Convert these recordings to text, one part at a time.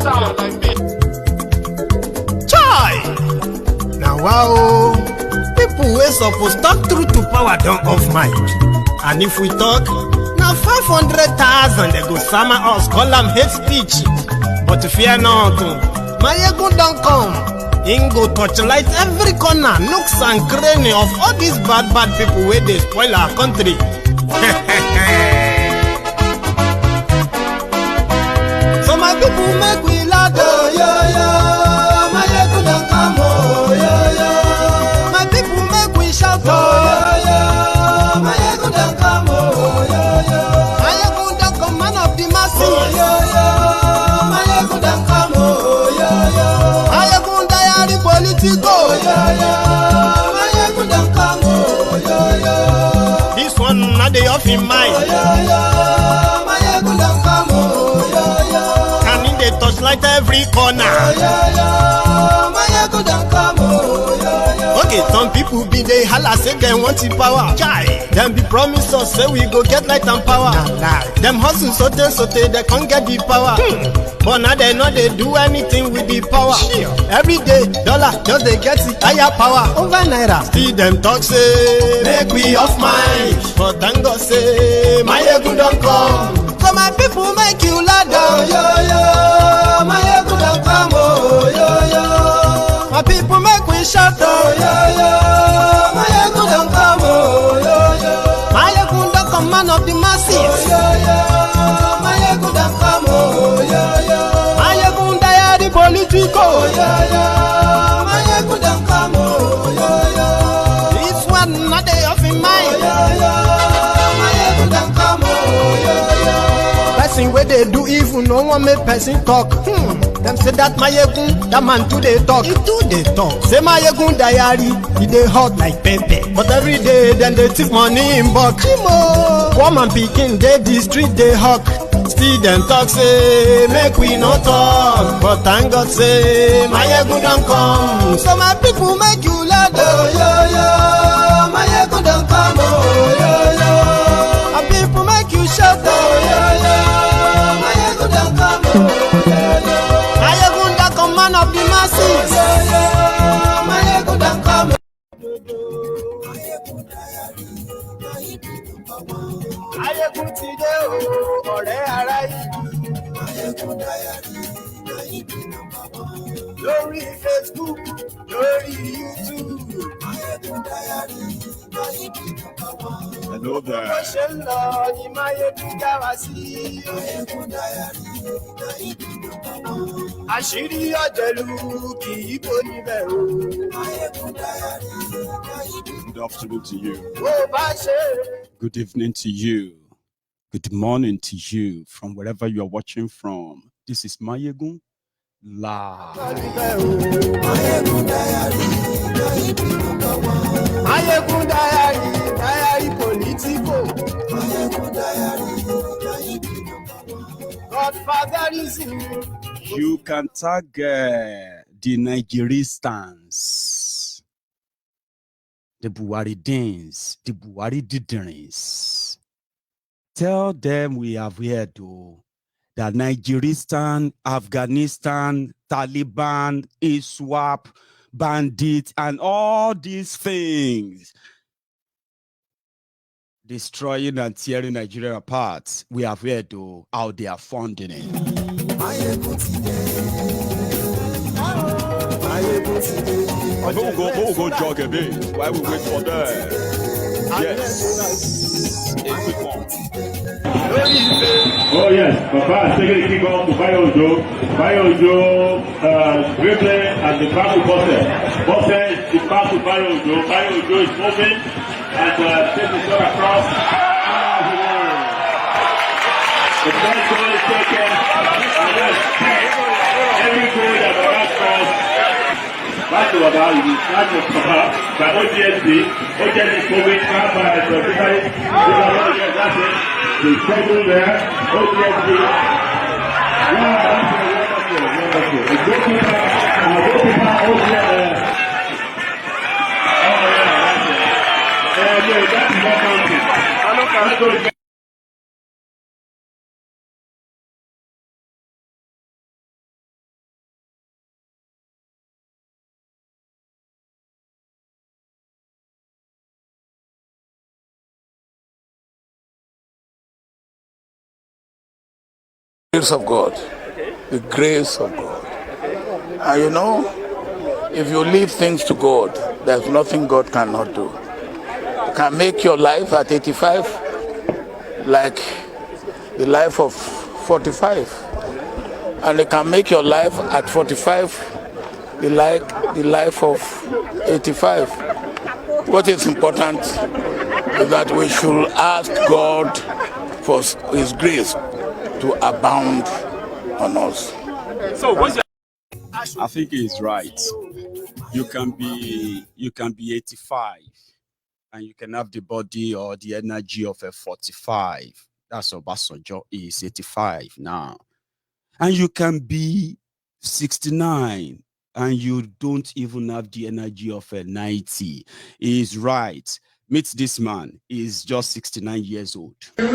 sound like this. Chai! Now wow, people wey suppose talk truth to power don't off mic. And if we talk, now 500,000 they go summer us, call them hate speech. But fear not, my ego don't come. Him go touchlight every corner, nooks and cranny of all these bad people where they spoil our country. So my people make we loud, oh yo yo. My ego don't come, oh yo yo. My people make we shout, oh yo yo. My ego don't come, oh yo yo. My ego don't come, man of the masses, oh yo yo. My ego don't come, oh yo yo. My ego diary politico, oh yo yo. My ego don't come, oh yo yo. This one not the off in mind, oh yo yo. My ego don't come, oh yo yo. Can in the touchlight every corner, oh yo yo. My ego don't come, oh yo yo. Okay, some people be they holla say they want the power. Chai, them be promise us say we go get light and power. Nah. Them hustle so they can't get the power. But now they know they do anything with the power. Every day, dollar just they get the higher power. Over naira, still them talk say make we off mind. But thank God say my ego don't come. So my people make you loud, oh yo yo. My ego don't come, oh yo yo. My people make we shout, oh yo yo. My ego don't come, oh yo yo. My ego don't come, man of the masses, oh yo yo. My ego don't come, oh yo yo. My ego diary politico, oh yo yo. My ego don't come, oh yo yo. This one not they off in mind, oh yo yo. My ego don't come, oh yo yo. Person where they do evil, no one make person talk. Them say that my egun, that man too they talk. He too they talk. Say my egun diary, he they hot like pepper. But every day then they take money in bulk. Poor man picking, they the street they hawk. Still them talk say make we no talk. But thank God say my egun don't come. So my people make you loud, oh yo yo. My egun don't come, oh yo yo. My people make you shout, oh yo yo. My egun don't come, oh yo yo. Man of the masses, my ego don't come. Ayégun ti dé o, ọ̀rẹ́ ara yìí. Lórí Facebook, lórí YouTube. Hello there. Bó ṣe ń lọ ni Máyégún já wa sí. Àṣírí ọ̀jẹ̀lú kì í bò níbẹ̀ o. Good afternoon to you. Bó bá ṣe. Good evening to you. Good morning to you from wherever you are watching from. This is Máyégún live. Máyégún diary politico. Godfatherism. You can tag the Nigeristans, the Buharidins, the Buhari Didirins. Tell them we have heard that Nigeristan, Afghanistan, Taliban, ISWAP, bandits, and all these things destroying and tearing Nigeria apart. We have heard how they are funding it. We'll go jog a bit while we wait for them. Yes. A quick one. Oh yes, Papa is taking the kick off to Bayojo. Bayojo dribbling and the back to Bosse. Bosse is the back to Bayojo. Bayojo is moving and takes the shot across. The first goal is taken. And that's every goal that Papa scores. Back to Papa, you start with Papa by OGSD. OGSD is moving back by the that's it. The trouble there, OGSD. Yeah, that's wonderful. The goalkeeper, OGSD. Oh yeah, that's it. That's more counting. grace of God. The grace of God. And you know, if you leave things to God, there's nothing God cannot do. You can make your life at 85 like the life of 45. And it can make your life at 45 the life of 85. What is important is that we should ask God for His grace to abound on us. So I think he's right. You can be 85 and you can have the body or the energy of a 45. That's Obasanjo is 85 now. And you can be 69 and you don't even have the energy of a 90. He's right. Meet this man. He's just 69 years old. And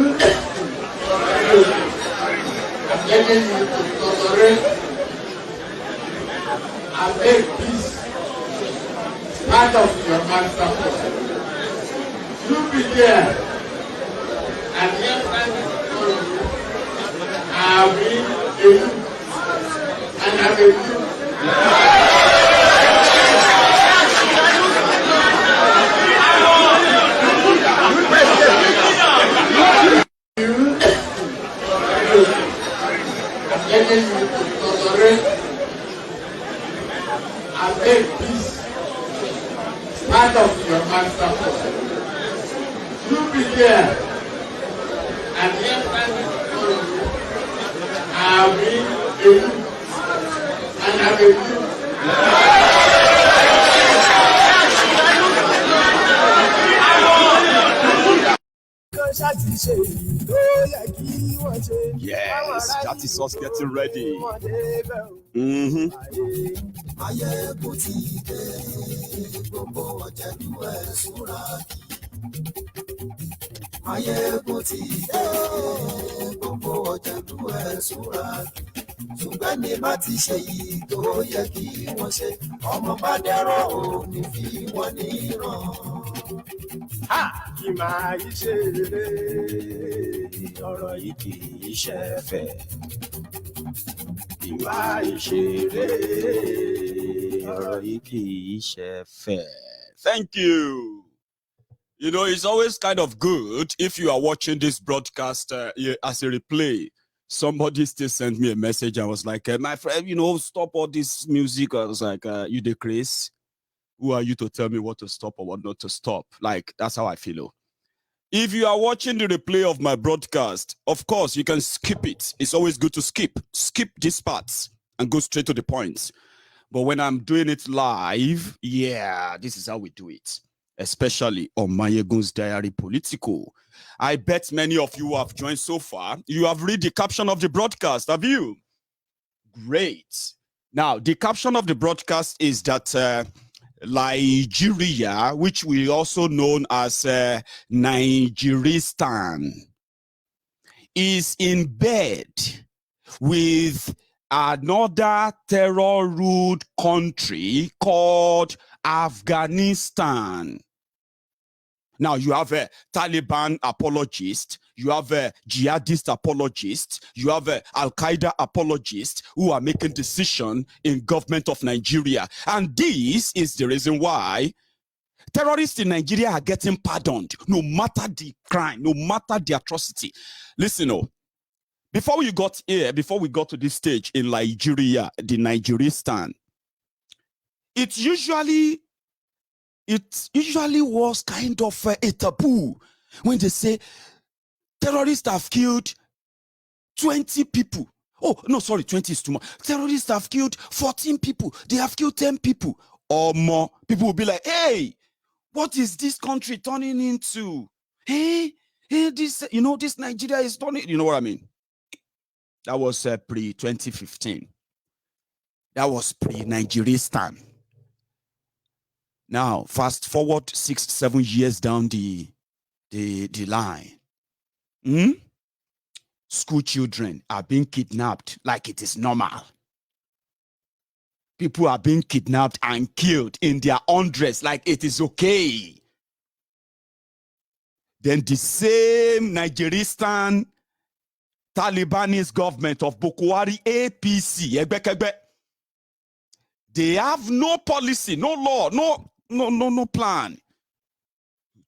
make peace part of your master. You be there, and every I will do, and I will do. And make peace part of your master. You be there, and every I will do, and I will do. Yes, that is us getting ready. ṣùgbọ́n ní bá ti ṣe yìí tó yẹ kí wọ́n ṣe ọmọ bá dẹ́rọ̀ ò ní fi wọ́n níran. Kì máa yí ṣe rere ọ̀rọ̀ yìí kì í ṣe fẹ́. Kì máa yí ṣe rere ọ̀rọ̀ yìí kì í ṣe fẹ́. Thank you. You know, it's always kind of good if you are watching this broadcast as a replay. Somebody still sent me a message. I was like, my friend, you know, stop all this music. I was like, you the Chris? Who are you to tell me what to stop or what not to stop? Like, that's how I feel. If you are watching the replay of my broadcast, of course, you can skip it. It's always good to skip these parts and go straight to the point. But when I'm doing it live, yeah, this is how we do it. Especially on Mayegun's Diary Political. I bet many of you have joined so far. You have read the caption of the broadcast, have you? Great. Now, the caption of the broadcast is that Nigeria, which we also known as Nigeristan, is in bed with another terror-ruled country called Afghanistan. Now, you have a Taliban apologist, you have a jihadist apologist, you have a Al-Qaeda apologist who are making decisions in government of Nigeria. And this is the reason why terrorists in Nigeria are getting pardoned, no matter the crime, no matter the atrocity. Listen, before we got here, before we got to this stage in Nigeria, the Nigeristan, it usually was kind of a taboo when they say terrorists have killed 20 people. Oh, no, sorry, 20 is too much. Terrorists have killed 14 people. They have killed 10 people or more. People will be like, hey, what is this country turning into? Hey, this, you know, this Nigeria is turning, you know what I mean? That was pre-2015. That was pre-Nigeristan. Now, fast forward 6-7 years down the line. School children are being kidnapped like it is normal. People are being kidnapped and killed in their hundreds like it is okay. Then the same Nigeristan Talibanese government of Bukwari APC, Egbekegbe, they have no policy, no law, no plan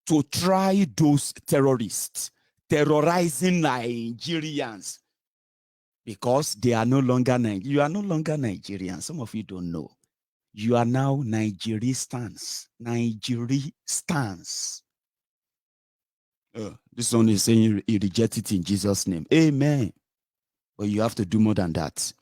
to try those terrorists terrorizing Nigerians, because they are no longer you are no longer Nigerians. Some of you don't know. You are now Nigeristans. Nigeristans. This one is saying you reject it in Jesus' name. Amen. But you have to do more than that.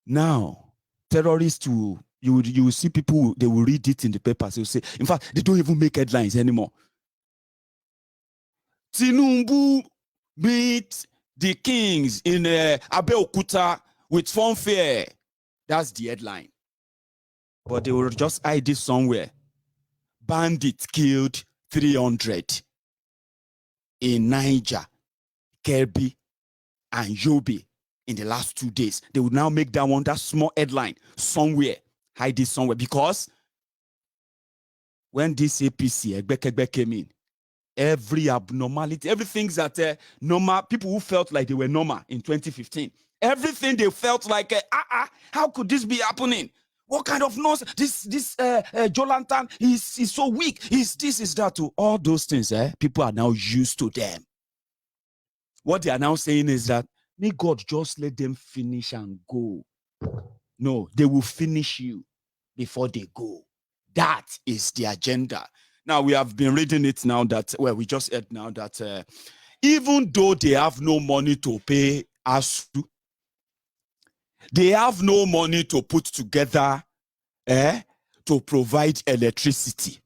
Now, terrorists you will see people, they will read it in the papers. They will say, in fact, they don't even make headlines anymore. Tinubu beat the kings in Abeokuta with fanfare. That's the headline. But they will just hide it somewhere. Bandits killed 300 in Niger, Kebbi, and Yobe in the last 2 days. They will now make that one, that small headline somewhere, hide it somewhere. Because when this APC, Egbekegbe, came in, every abnormality, everything that normal, people who felt like they were normal in 2015, everything they felt like, how could this be happening? What kind of nonsense? This Jolantan is so weak. Is that too? All those things, people are now used to them. What they are now saying is that, may God just let them finish and go. No, they will finish you before they go. That is the agenda. Now, we have been reading it now that, well, we just heard now that even though they have no money to pay ASU, they have no money to put together to provide electricity.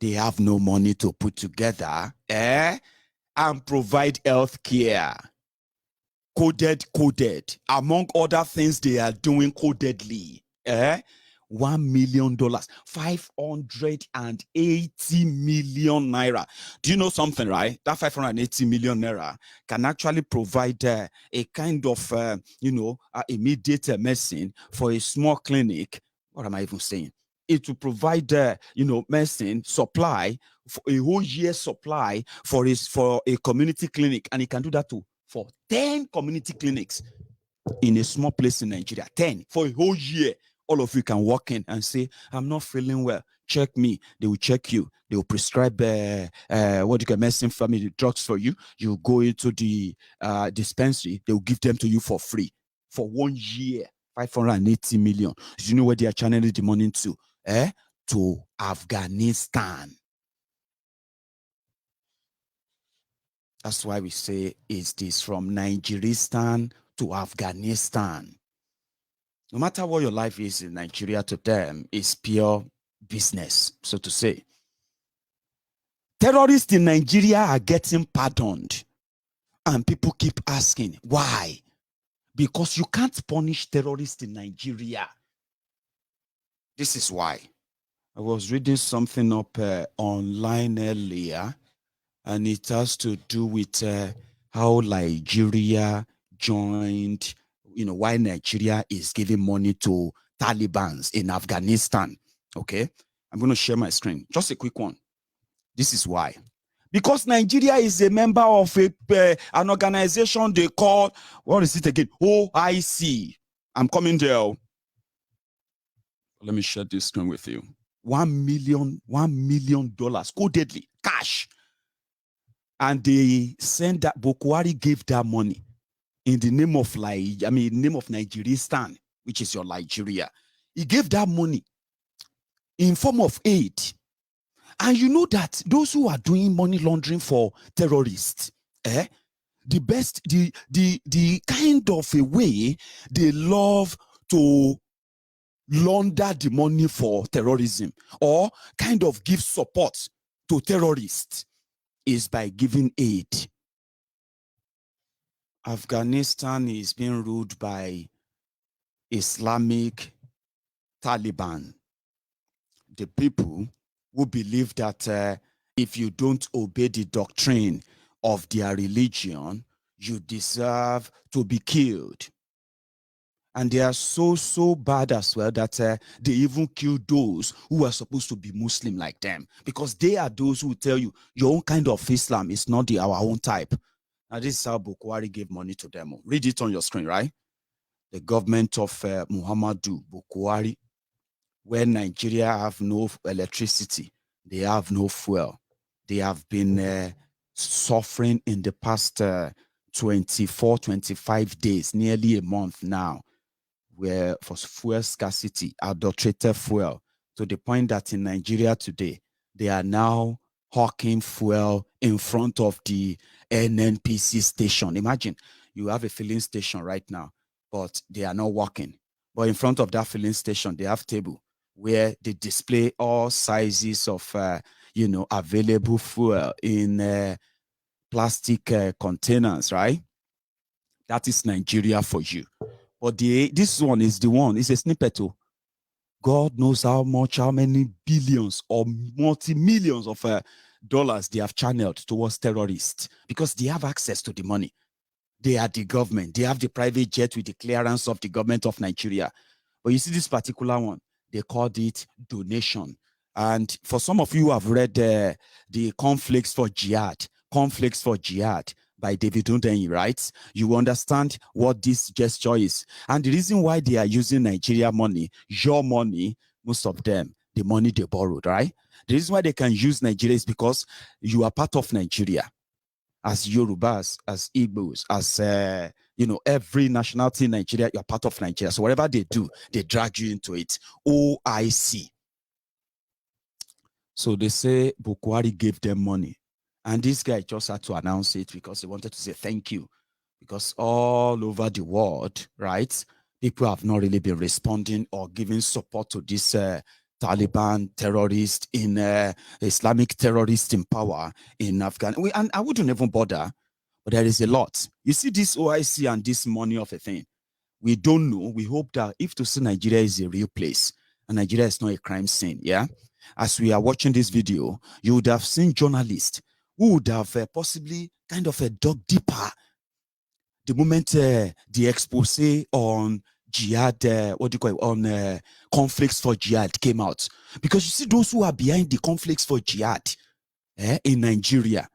They have no money to put together and provide health care. Coded. Among other things they are doing codedly. $1 million, 580 million naira. Do you know something, right? That 580 million naira can actually provide a kind of, immediate medicine for a small clinic. What am I even saying? It will provide, medicine supply for a whole year's supply for a community clinic, and it can do that too for 10 community clinics in a small place in Nigeria. 10 for a whole year. All of you can walk in and say, I'm not feeling well. Check me. They will check you. They will prescribe medicine family drugs for you. You go into the dispensary. They will give them to you for free for 1 year. 580 million. Do you know where they are channeling the money to? To Afghanistan. That's why we say it's this from Nigeristan to Afghanistan. No matter what your life is in Nigeria, to them, it's pure business, so to say. Terrorists in Nigeria are getting pardoned. And people keep asking, why? Because you can't punish terrorists in Nigeria. This is why. I was reading something up online earlier, and it has to do with how Nigeria joined, why Nigeria is giving money to Talibans in Afghanistan. Okay, I'm going to share my screen. Just a quick one. This is why. Because Nigeria is a member of an organization they call, what is it again? OIC. I'm coming there. Let me share this screen with you. $1 million codedly, cash. And they sent that, Bukwari gave that money in the name of name of Nigeristan, which is your Nigeria. He gave that money in form of aid. And you know that those who are doing money laundering for terrorists, the kind of a way they love to launder the money for terrorism or kind of give support to terrorists is by giving aid. Afghanistan is being ruled by Islamic Taliban, the people who believe that if you don't obey the doctrine of their religion, you deserve to be killed. And they are so bad as well that they even kill those who are supposed to be Muslim like them, because they are those who tell you your own kind of Islam is not our own type. And this is how Bukwari gave money to them. Read it on your screen, right? The government of Muhammadu Bukwari, where Nigeria have no electricity, they have no fuel. They have been suffering in the past 24, 25 days, nearly a month now, where for fuel scarcity, adulterated fuel, to the point that in Nigeria today, they are now hawking fuel in front of the NNPC station. Imagine you have a filling station right now, but they are not working. But in front of that filling station, they have table where they display all sizes of, available fuel in plastic containers, right? That is Nigeria for you. But this one is the one, it's a snippet too. God knows how many billions or multi-millions of dollars they have channeled towards terrorists because they have access to the money. They are the government. They have the private jet with the clearance of the government of Nigeria. But you see this particular one, they called it donation. And for some of you who have read the Conflicts for Jihad by David Undenyi, right? You understand what this gesture is. And the reason why they are using Nigeria money, your money, most of them, the money they borrowed, right? The reason why they can use Nigeria is because you are part of Nigeria. As Yorubas, as Igbos, as, every nationality in Nigeria, you're part of Nigeria. So whatever they do, they drag you into it. OIC. So they say Bukwari gave them money. And this guy just had to announce it because he wanted to say thank you. Because all over the world, right, people have not really been responding or giving support to this Taliban terrorist in Islamic terrorist in power in Afghanistan. And I wouldn't even bother, but there is a lot. You see this OIC and this money of a thing. We don't know. We hope that if to see Nigeria is a real place and Nigeria is not a crime scene, yeah? As we are watching this video, you would have seen journalists who would have possibly kind of dug deeper the moment the expose on jihad, conflicts for jihad came out. Because you see, those who are behind the conflicts for jihad in Nigeria,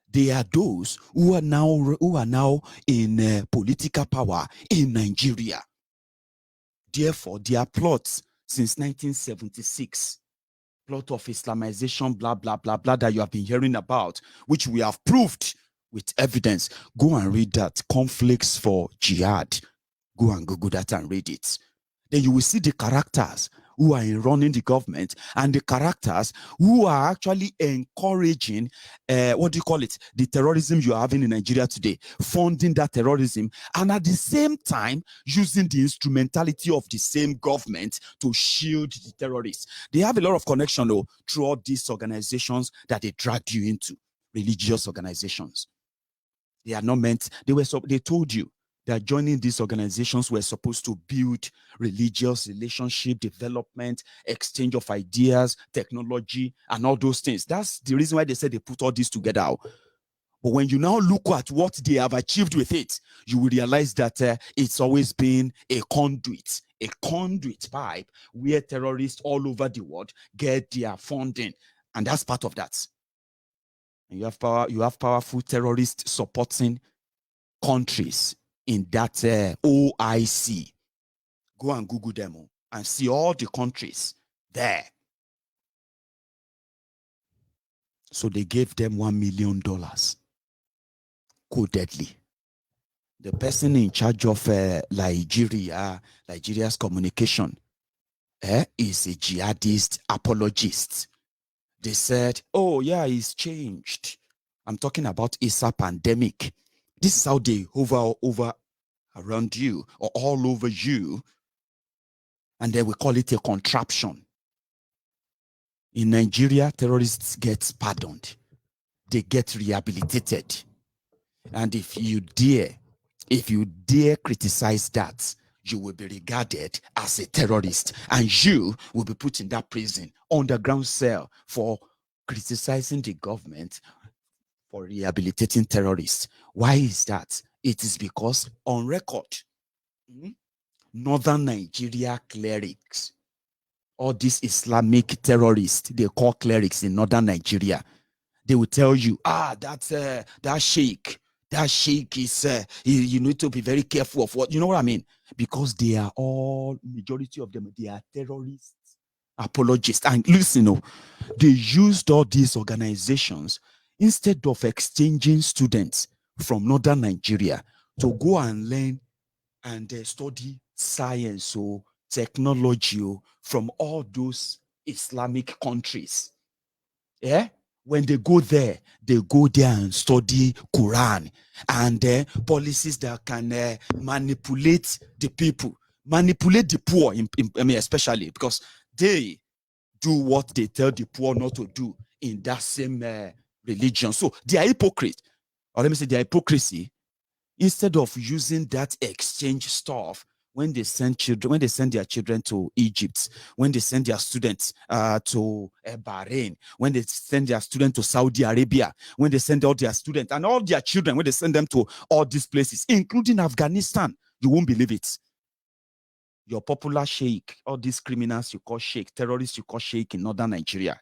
they are those who are now in political power in Nigeria. Therefore, their plots since 1976, plot of Islamization, blah, blah, blah, blah, that you have been hearing about, which we have proved with evidence. Go and read that, Conflicts for Jihad. Go and Google that and read it. Then you will see the characters who are running the government and the characters who are actually encouraging, the terrorism you are having in Nigeria today, funding that terrorism, and at the same time, using the instrumentality of the same government to shield the terrorists. They have a lot of connection, though, throughout these organizations that they dragged you into, religious organizations. They are not meant, they told you that joining these organizations were supposed to build religious relationship, development, exchange of ideas, technology, and all those things. That's the reason why they said they put all this together. But when you now look at what they have achieved with it, you will realize that it's always been a conduit pipe where terrorists all over the world get their funding. And that's part of that. And you have powerful terrorists supporting countries in that OIC. Go and Google them and see all the countries there. So they gave them $1 million codedly. The person in charge of Nigeria's communication is a jihadist apologist. They said, oh yeah, it's changed. I'm talking about ISA pandemic. This is how they hover over around you or all over you. And then we call it a contraption. In Nigeria, terrorists get pardoned. They get rehabilitated. And if you dare criticize that, you will be regarded as a terrorist and you will be put in that prison, underground cell for criticizing the government for rehabilitating terrorists. Why is that? It is because on record, northern Nigeria clerics, all these Islamic terrorists, they call clerics in northern Nigeria, they will tell you, that sheikh that sheikh is, you need to be very careful of what, you know what I mean? Because they are all, majority of them, they are terrorists, apologists. And listen, they used all these organizations instead of exchanging students from northern Nigeria to go and learn and study science or technology from all those Islamic countries. Yeah, when they go there and study Quran and policies that can manipulate the people, manipulate the poor, I mean, especially because they do what they tell the poor not to do in that same religion. So they are hypocrite, or let me say they are hypocrisy. Instead of using that exchange stuff when they send children, when they send their children to Egypt, when they send their students to Bahrain, when they send their students to Saudi Arabia, when they send all their students and all their children, when they send them to all these places, including Afghanistan, you won't believe it. Your popular sheikh, all these criminals you call sheikh, terrorists you call sheikh in northern Nigeria,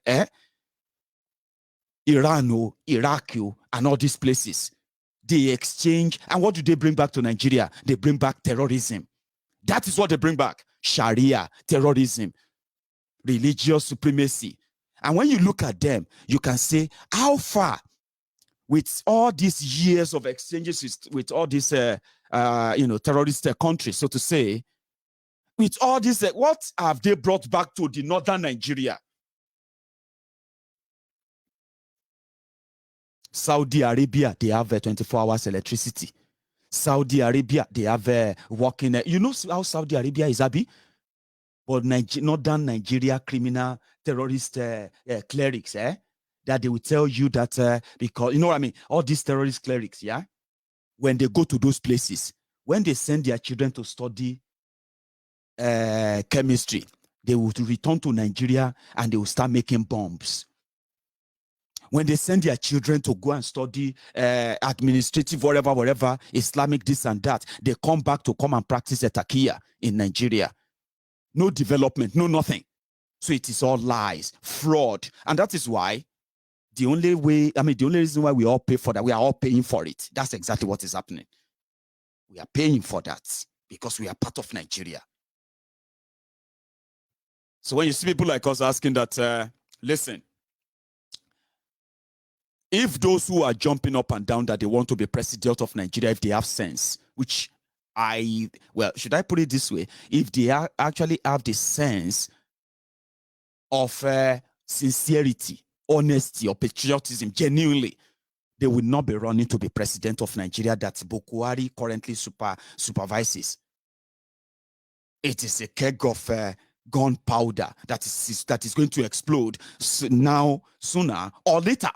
Iran, Iraq, and all these places, they exchange. And what do they bring back to Nigeria? They bring back terrorism. That is what they bring back. Sharia, terrorism, religious supremacy. And when you look at them, you can say, how far, with all these years of exchanges with all these terrorist countries, so to say, with all this, what have they brought back to the northern Nigeria? Saudi Arabia, they have 24 hours electricity. Saudi Arabia, they have working. You know how Saudi Arabia is, Abi? But northern Nigeria criminal terrorist clerics, that they will tell you that because, you know what I mean? All these terrorist clerics, yeah? When they go to those places, when they send their children to study chemistry, they will return to Nigeria and they will start making bombs. When they send their children to go and study administrative, whatever, Islamic this and that, they come back to come and practice etakia in Nigeria. No development, no nothing. So it is all lies, fraud. And that is why the only reason why we all pay for that, we are all paying for it. That's exactly what is happening. We are paying for that because we are part of Nigeria. So when you see people like us asking that, listen, if those who are jumping up and down that they want to be president of Nigeria, if they have sense, which should I put it this way? If they actually have the sense of sincerity, honesty, or patriotism, genuinely, they will not be running to be president of Nigeria that Buhari currently supervises. It is a keg of gunpowder that is going to explode now, sooner or later.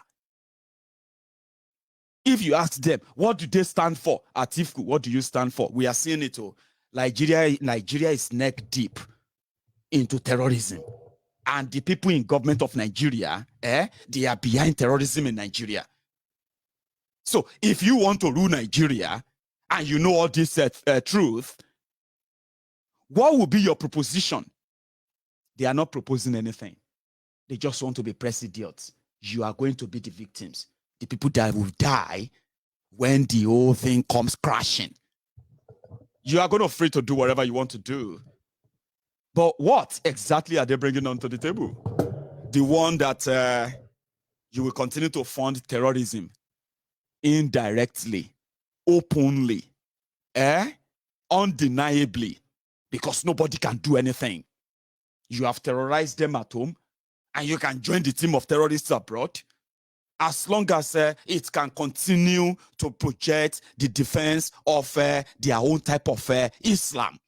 If you ask them, what do they stand for? Atiku, what do you stand for? We are seeing it. Nigeria is neck deep into terrorism. And the people in government of Nigeria, they are behind terrorism in Nigeria. So if you want to rule Nigeria and you know all this truth, what will be your proposition? They are not proposing anything. They just want to be presidents. You are going to be the victims. The people that will die when the whole thing comes crashing. You are going to free to do whatever you want to do. But what exactly are they bringing onto the table? The one that you will continue to fund terrorism indirectly, openly, undeniably, because nobody can do anything. You have terrorized them at home, and you can join the team of terrorists abroad, as long as it can continue to project the defense of their own type of Islam.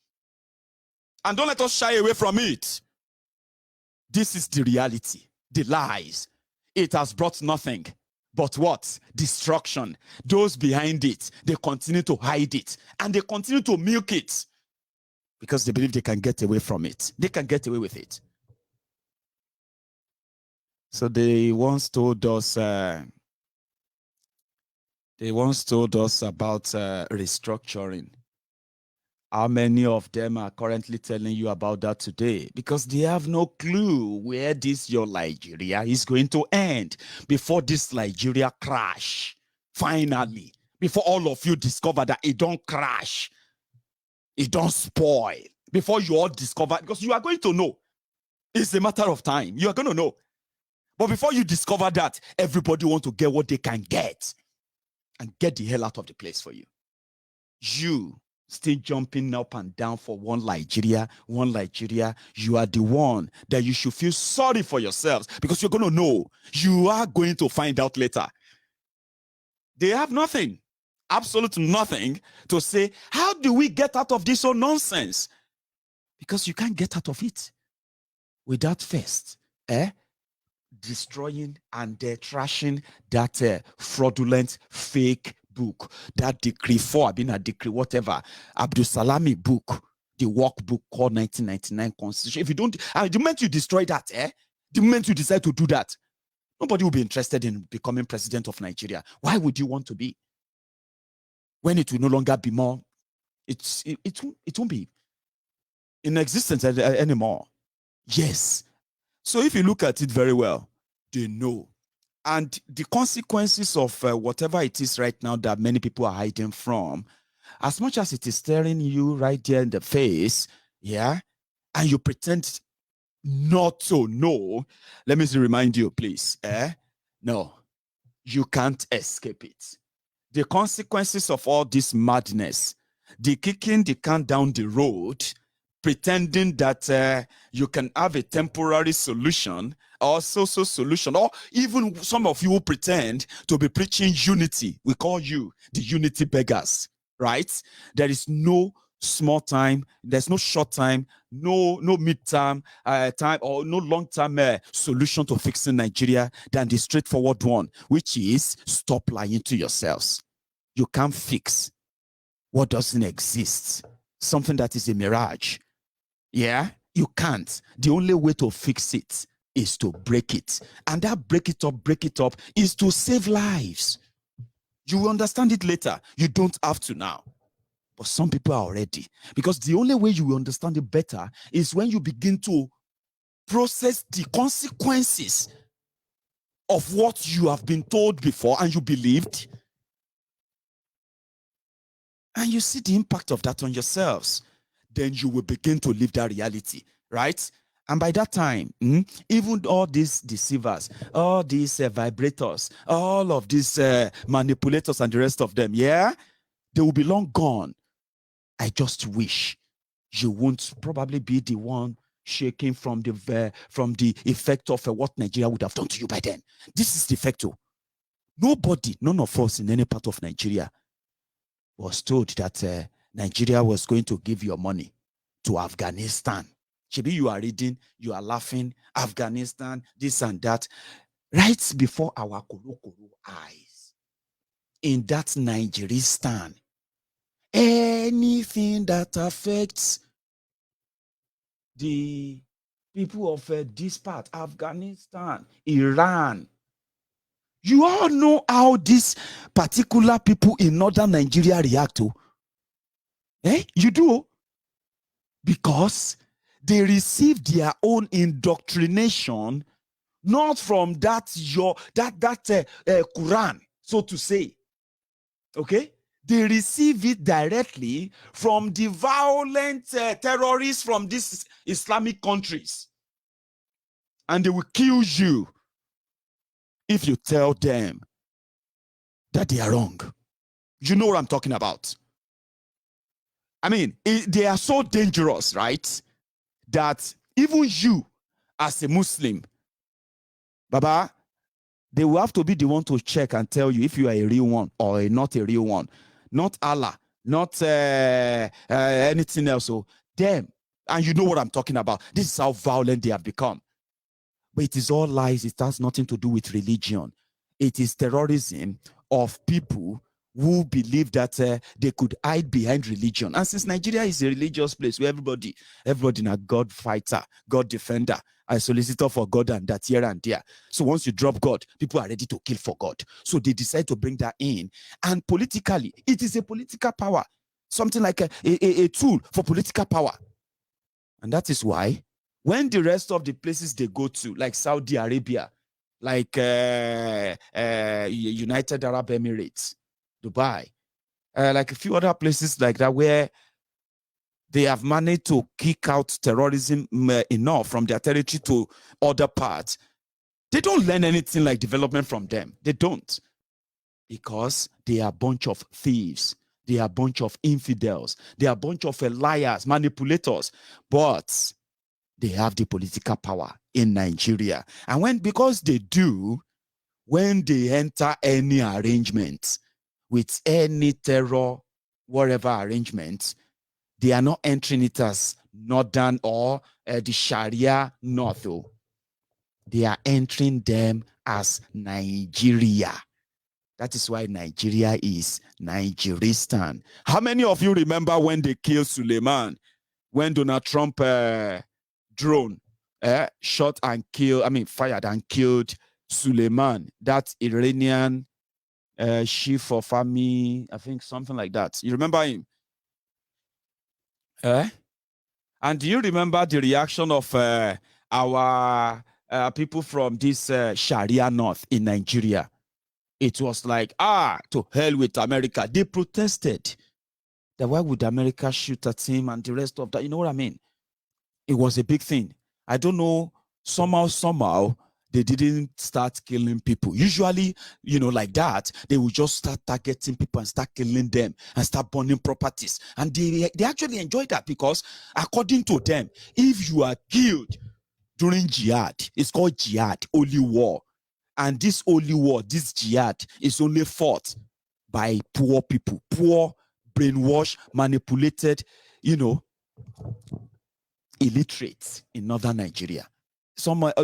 And don't let us shy away from it. This is the reality, the lies. It has brought nothing but what? Destruction. Those behind it, they continue to hide it, and they continue to milk it because they believe they can get away from it. They can get away with it. So they once told us about restructuring. How many of them are currently telling you about that today? Because they have no clue where this your Nigeria is going to end before this Nigeria crash finally before all of you discover that it don't crash, it don't spoil, before you all discover, because you are going to know. It's a matter of time. You are going to know. But before you discover that, everybody want to get what they can get and get the hell out of the place for you. You still jumping up and down for one Nigeria. You are the one that you should feel sorry for yourselves, because you're going to know. You are going to find out later. They have nothing, absolutely nothing to say. How do we get out of this whole nonsense? Because you can't get out of it without first destroying and trashing that fraudulent fake book, that decree 4, a decree whatever, Abdul Salami book, the workbook called 1999 Constitution. If you don't, the moment you destroy that, the moment you decide to do that, nobody will be interested in becoming president of Nigeria. Why would you want to be? When it will no longer be more, it won't be in existence anymore. Yes. So if you look at it very well, they know. And the consequences of whatever it is right now that many people are hiding from, as much as it is staring you right there in the face, and you pretend not to know, let me remind you, please, no, you can't escape it. The consequences of all this madness, the kicking the can down the road, pretending that you can have a temporary solution or social solution, or even some of you who pretend to be preaching unity. We call you the unity beggars, right? There is no small time, there's no short time, no mid-term time, or no long-term solution to fixing Nigeria than the straightforward one, which is stop lying to yourselves. You can't fix what doesn't exist, something that is a mirage. Yeah, you can't. The only way to fix it is to break it. And that break it up is to save lives. You will understand it later. You don't have to now. But some people are already. Because the only way you will understand it better is when you begin to process the consequences of what you have been told before and you believed. And you see the impact of that on yourselves. Then you will begin to live that reality, right? And by that time, even all these deceivers, all these vibrators, all of these manipulators and the rest of them, they will be long gone. I just wish you won't probably be the one shaking from the effect of what Nigeria would have done to you by then. This is the effect. Nobody, none of us in any part of Nigeria was told that Nigeria was going to give your money to Afghanistan. Maybe you are reading, you are laughing, Afghanistan, this and that, right before our koro eyes. In that Nigeristan, anything that affects the people of this part, Afghanistan, Iran, you all know how these particular people in northern Nigeria react to. You do. Because they receive their own indoctrination not from that Quran, so to say. Okay? They receive it directly from the violent terrorists from these Islamic countries. And they will kill you if you tell them that they are wrong. You know what I'm talking about. I mean, they are so dangerous, right? That even you, as a Muslim, Baba, they will have to be the one to check and tell you if you are a real one or not a real one. Not Allah, not anything else. So them, and you know what I'm talking about. This is how violent they have become. But it is all lies. It has nothing to do with religion. It is terrorism of people who believe that they could hide behind religion. And since Nigeria is a religious place where everybody is a God fighter, God defender, a solicitor for God and that here and there. So once you drop God, people are ready to kill for God. So they decide to bring that in. And politically, it is a political power. Something like a tool for political power. And that is why when the rest of the places they go to, like Saudi Arabia, like United Arab Emirates, Dubai, like a few other places like that, where they have managed to kick out terrorism enough from their territory to other parts. They don't learn anything like development from them. They don't. Because they are a bunch of thieves. They are a bunch of infidels. They are a bunch of liars, manipulators. But they have the political power in Nigeria. And because they do, when they enter any arrangement with any terror, whatever arrangement, they are not entering it as Northern or the Sharia North. Though. They are entering them as Nigeria. That is why Nigeria is Nigeristan. How many of you remember when they killed Suleiman? When Donald Trump drone shot and killed, fired and killed Suleiman, that Iranian chief of army, I think something like that. You remember him? And do you remember the reaction of our people from this Sharia North in Nigeria? It was like, to hell with America. They protested that why would America shoot at him and the rest of that. You know what I mean? It was a big thing. I don't know, somehow, they didn't start killing people. Usually, like that, they would just start targeting people and start killing them and start burning properties. And they actually enjoyed that because, according to them, if you are killed during jihad, it's called jihad, holy war. And this holy war, this jihad, is only fought by poor people, poor, brainwashed, manipulated, illiterates in northern Nigeria.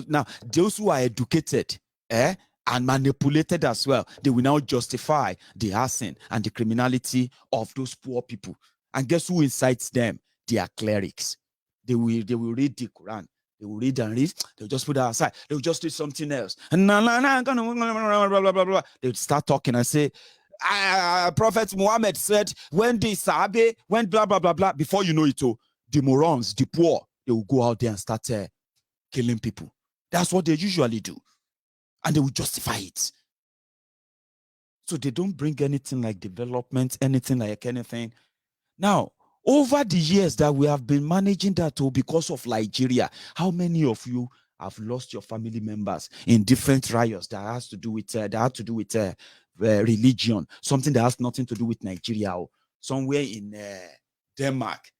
Now, those who are educated and manipulated as well, they will now justify the arson and the criminality of those poor people. And guess who incites them? They are clerics. They will read the Quran. They will read and read. They'll just put that aside. They'll just do something else. And they'll start talking and say, Prophet Muhammad said, when the Sahabe went blah, blah, blah, blah. Before you know it, the morons, the poor, they will go out there and start killing people. That's what they usually do. And they will justify it. So they don't bring anything like development, anything like anything. Now, over the years that we have been managing that because of Nigeria, how many of you have lost your family members in different riots that has to do with religion, something that has nothing to do with Nigeria, or somewhere in Denmark,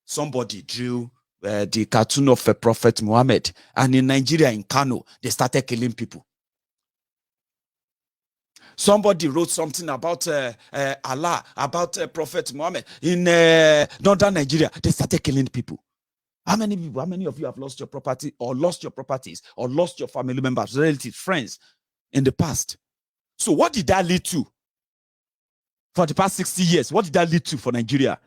somebody drew the cartoon of Prophet Muhammad, and in Nigeria, in Kano, they started killing people. Somebody wrote something about Allah, about Prophet Muhammad. In northern Nigeria, they started killing people. How many of you have lost your property or lost your properties or lost your family members, relatives, friends in the past? So what did that lead to? For the past 60 years, what did that lead to for Nigeria?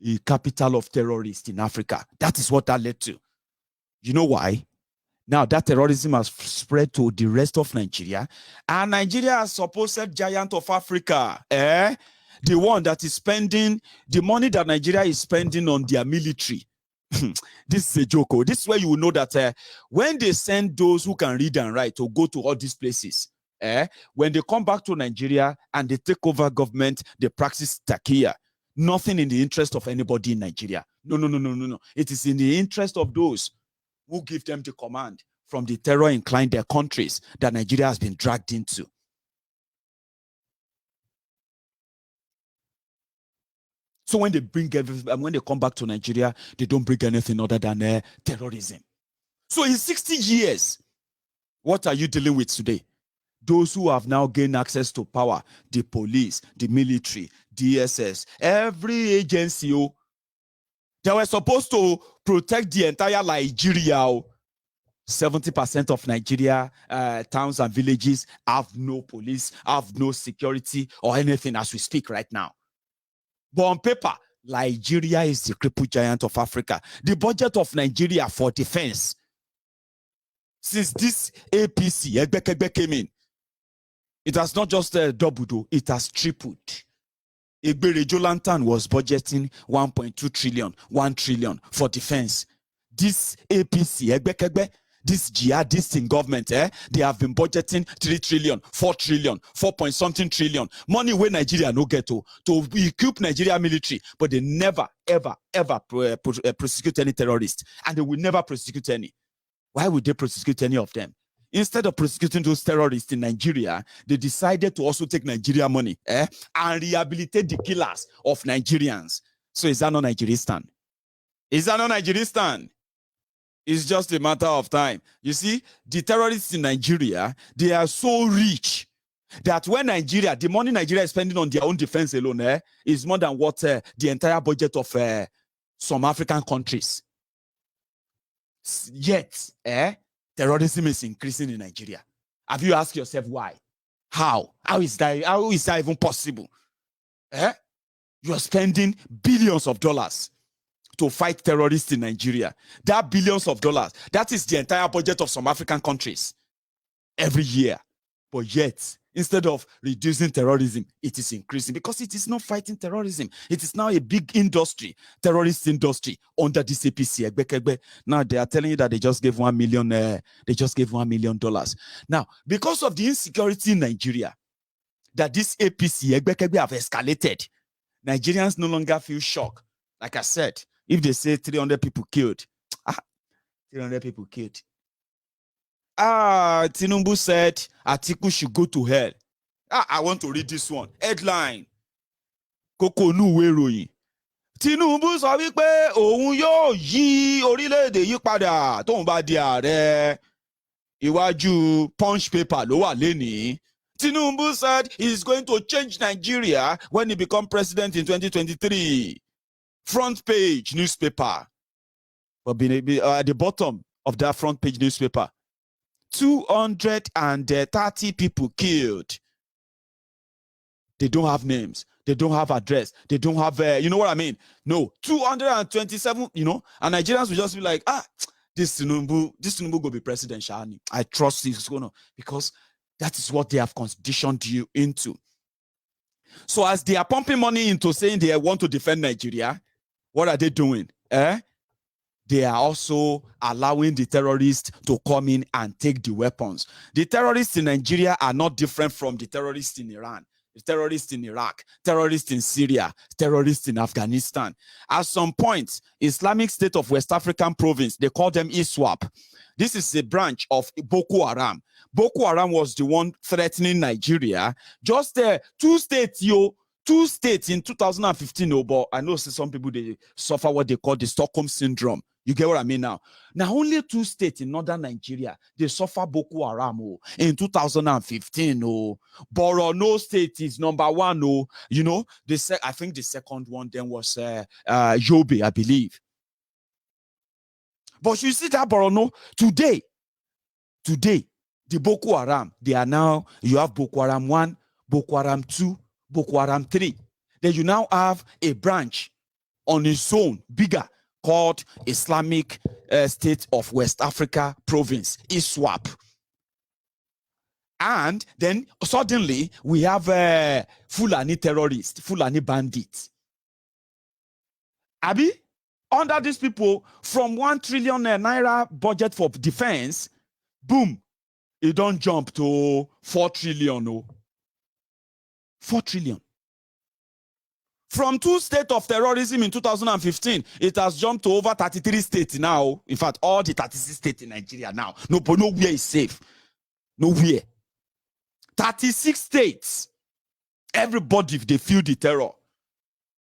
A capital of terrorists in Africa. That is what that led to. You know why? Now that terrorism has spread to the rest of Nigeria, and Nigeria is supposed giant of Africa, the one that is spending the money that Nigeria is spending on their military. This is a joke. This is where you will know that when they send those who can read and write to go to all these places, when they come back to Nigeria and they take over government, they practice takia. Nothing in the interest of anybody in Nigeria. No. It is in the interest of those who give them the command from the terror-inclined their countries that Nigeria has been dragged into. So when they when they come back to Nigeria, they don't bring anything other than terrorism. So in 60 years, what are you dealing with today? Those who have now gained access to power, the police, the military, DSS, every agency, they were supposed to protect the entire Nigeria. 70% of Nigeria towns and villages have no police, have no security or anything as we speak right now. But on paper, Nigeria is the crippled giant of Africa. The budget of Nigeria for defense, since this APC came in, it has not just doubled, it has tripled. Egbe Jolantan was budgeting 1.2 trillion, 1 trillion for defense. This APC, This jihadists in government, they have been budgeting 3 trillion, 4 trillion, 4 point something trillion. Money where Nigeria no get to equip Nigeria military, but they never, ever, ever prosecute any terrorists. And they will never prosecute any. Why would they prosecute any of them? Instead of prosecuting those terrorists in Nigeria, they decided to also take Nigeria money and rehabilitate the killers of Nigerians. So is that not Nigeristan? Is that not Nigeristan? It's just a matter of time. You see, the terrorists in Nigeria, they are so rich that when Nigeria, the money Nigeria is spending on their own defense alone is more than what the entire budget of some African countries. Yet, terrorism is increasing in Nigeria. Have you asked yourself why? How? How is that even possible? You are spending billions of dollars to fight terrorists in Nigeria. That billions of dollars, that is the entire budget of some African countries every year. But yet, instead of reducing terrorism, it is increasing because it is not fighting terrorism. It is now a big industry, terrorist industry under this APC. Now they are telling you that they just gave $1 million. They just gave $1 million. Now, because of the insecurity in Nigeria, that this APC have escalated, Nigerians no longer feel shock. Like I said, if they say 300 people killed, 300 people killed. Tinubu said Atiku should go to hell. I want to read this one. Headline. Koko nuwe royin. Tinubu sọ wípé òun yóò yí orílẹ̀-èdè yí padà tóun bá di ààrẹ. Iwájú Punch paper ló wà lénìí. Tinubu said he's going to change Nigeria when he becomes president in 2023. Front page newspaper. But at the bottom of that front page newspaper, 230 people killed. They don't have names. They don't have address. They don't have, you know what I mean? No, 227, and Nigerians will just be like, this Tinubu will be president, Shani. I trust he's going to, because that is what they have conditioned you into. So as they are pumping money into saying they want to defend Nigeria, what are they doing? They are also allowing the terrorists to come in and take the weapons. The terrorists in Nigeria are not different from the terrorists in Iran, the terrorists in Iraq, terrorists in Syria, terrorists in Afghanistan. At some point, Islamic State of West African Province, they call them ISWAP. This is a branch of Boko Haram. Boko Haram was the one threatening Nigeria. Just 2 states, Two states in 2015, but I know some people, they suffer what they call the Stockholm Syndrome. You get what I mean now? Now, only 2 states in northern Nigeria, they suffer Boko Haram in 2015. Borno State is number 1. I think the second one then was Yobe, I believe. But you see that Borno, today, the Boko Haram, they are now, you have Boko Haram 1, Boko Haram 2, Boko Haram 3. Then you now have a branch on its own, bigger, called Islamic State of West Africa Province, ISWAP. And then suddenly we have Fulani terrorists, Fulani bandits. Abi, under these people, from 1 trillion naira budget for defense, boom, it don't jump to 4 trillion. 4 trillion. From 2 states of terrorism in 2015, it has jumped to over 33 states now. In fact, all the 36 states in Nigeria now. But nowhere is safe. Nowhere. 36 states. Everybody, they feel the terror.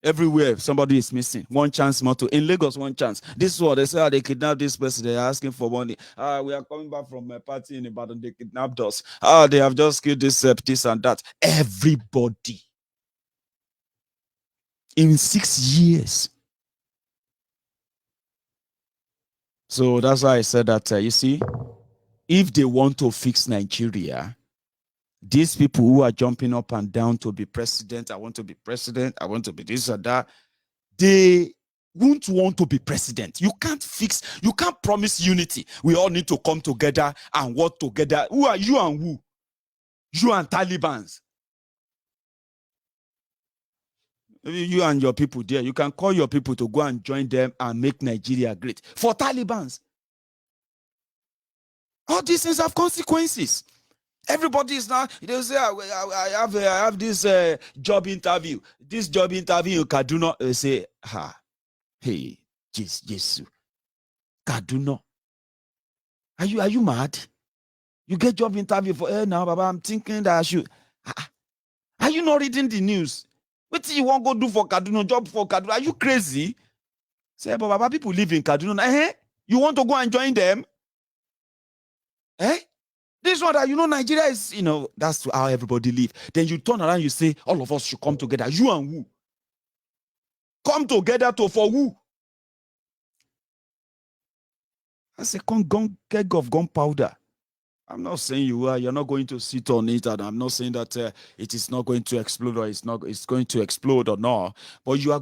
Everywhere, somebody is missing. One chance motto. In Lagos, one chance. This is what they say, they kidnapped this person. They're asking for money. We are coming back from a party in Ibadan. They kidnapped us. They have just killed this and that. Everybody. In 6 years. So that's why I said that, you see, if they want to fix Nigeria, these people who are jumping up and down to be president, I want to be president, I want to be this or that, they won't want to be president. You can't promise unity. We all need to come together and work together. Who are you and who? You and Talibans. You and your people there, you can call your people to go and join them and make Nigeria great. For Talibans. All these things have consequences. Everybody is now, they say, I have this job interview. This job interview in Kaduna, they say, hey, Jesus, Kaduna. Are you mad? You get job interview for, now, Baba, I'm thinking that I should. Are you not reading the news? What do you want to go do for Kaduna, job for Kaduna? Are you crazy? Say, but Baba, people live in Kaduna. You want to go and join them? This one that, Nigeria is, that's how everybody live. Then you turn around, you say, all of us should come together. You and who? Come together for who? That's a keg of gunpowder. I'm not saying you're not going to sit on it, and I'm not saying that it is not going to explode or it's going to explode or not. But you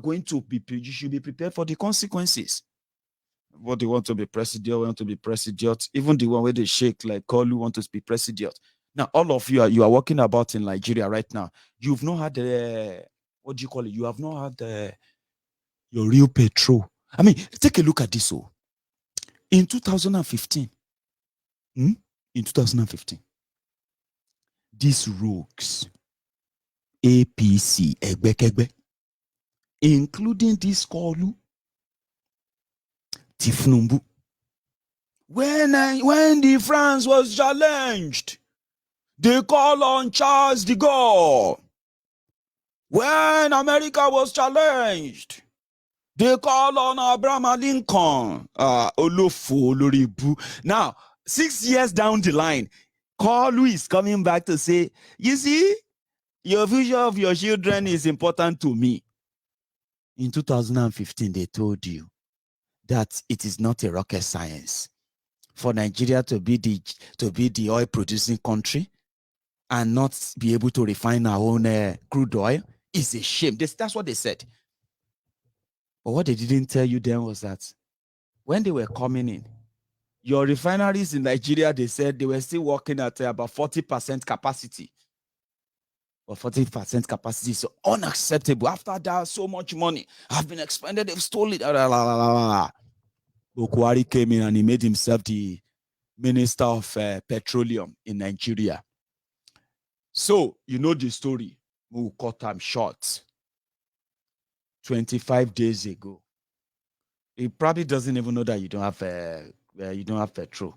should be prepared for the consequences. What they want to be president, even the one where they shake like call you want to be president. Now, all of you are walking about in Nigeria right now. You've not had what do you call it? You have not had your real petrol. I mean, take a look at this. In 2015, these rogues, APC, Egbekegbe, including this Kolu, Tifnumbu, when the France was challenged, they call on Charles de Gaulle. When America was challenged, they call on Abraham Lincoln. Now, 6 years down the line, Kolu is coming back to say, you see, your future of your children is important to me. In 2015, they told you that it is not a rocket science for Nigeria to be the oil producing country and not be able to refine our own crude oil. Is a shame. That's what they said. But what they didn't tell you then was that when they were coming in, your refineries in Nigeria, they said they were still working at about 40% capacity. Or 40% capacity is unacceptable. After that, so much money have been expended, they've stolen it. Bukwari came in and he made himself the Minister of Petroleum in Nigeria. So, you know the story. We'll cut time short. 25 days ago. He probably doesn't even know that you don't have petrol.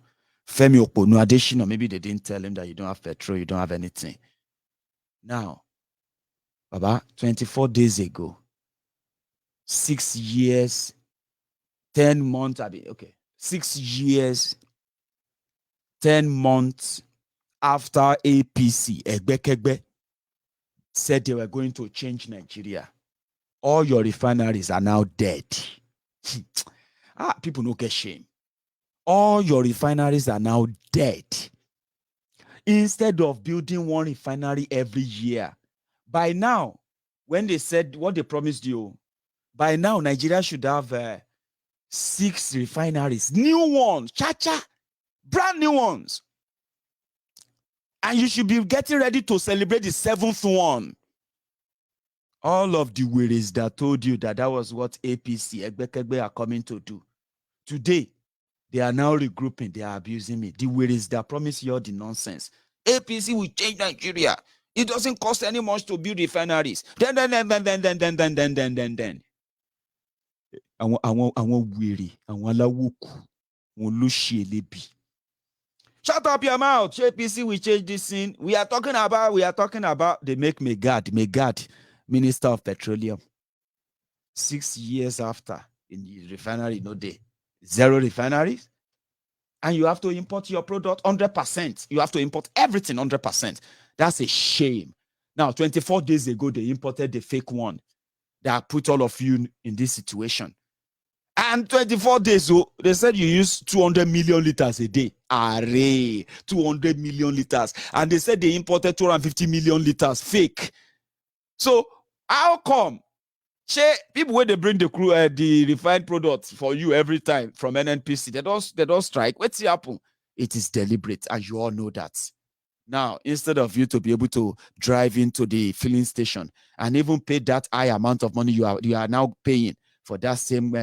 Femi Oponu Adesina, maybe they didn't tell him that you don't have petrol, you don't have anything. Now, Baba, 24 days ago, 6 years, 10 months, 6 years, 10 months after APC, Egbekegbe, said they were going to change Nigeria. All your refineries are now dead. People don't get shame. All your refineries are now dead. Instead of building one refinery every year, by now, when they said what they promised you, by now Nigeria should have 6 refineries, new ones, brand new ones. And you should be getting ready to celebrate the 7th one. All of the worries that told you that was what APC, Egbekegbe are coming to do. Today, they are now regrouping. They are abusing me. The worries that promise you all the nonsense. APC will change Nigeria. It doesn't cost any much to build refineries. Then. I want weary. I want lawoku. Shut up your mouth. APC will change this thing. We are talking about. They make me God, Minister of Petroleum. 6 years after, in the refinery, no day. 0 refineries. And you have to import your product 100%. You have to import everything 100%. That's a shame. Now, 24 days ago, they imported the fake one that put all of you in this situation. And 24 days ago, they said you use 200 million liters a day. 200 million liters. And they said they imported 250 million liters fake. So, how come? People where they bring the refined products for you every time from NNPC, they don't strike. What's happen? It is deliberate, and you all know that. Now, instead of you to be able to drive into the filling station and even pay that high amount of money you are now paying for that same,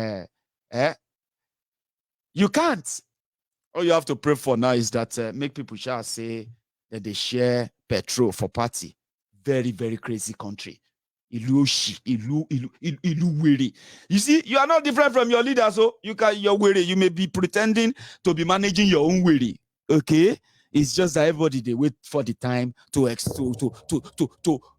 you can't. All you have to pray for now is that make people shall say that they share petrol for party. Very, very crazy country. You see, you are not different from your leader, so you're weary. You may be pretending to be managing your own weary. Okay? It's just that everybody they wait for the time to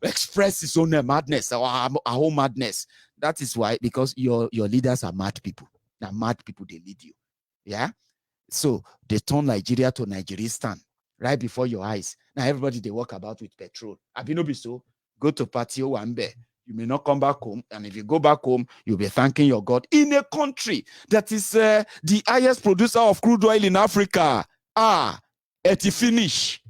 express his own madness or our own madness. That is why, because your leaders are mad people. Now mad people they lead you. Yeah. So they turn Nigeria to Nigeristan right before your eyes. Now everybody they walk about with petrol. Abinobi so go to Patio Wambe. You may not come back home, and if you go back home, you'll be thanking your God in a country that is the highest producer of crude oil in Africa. At the finish.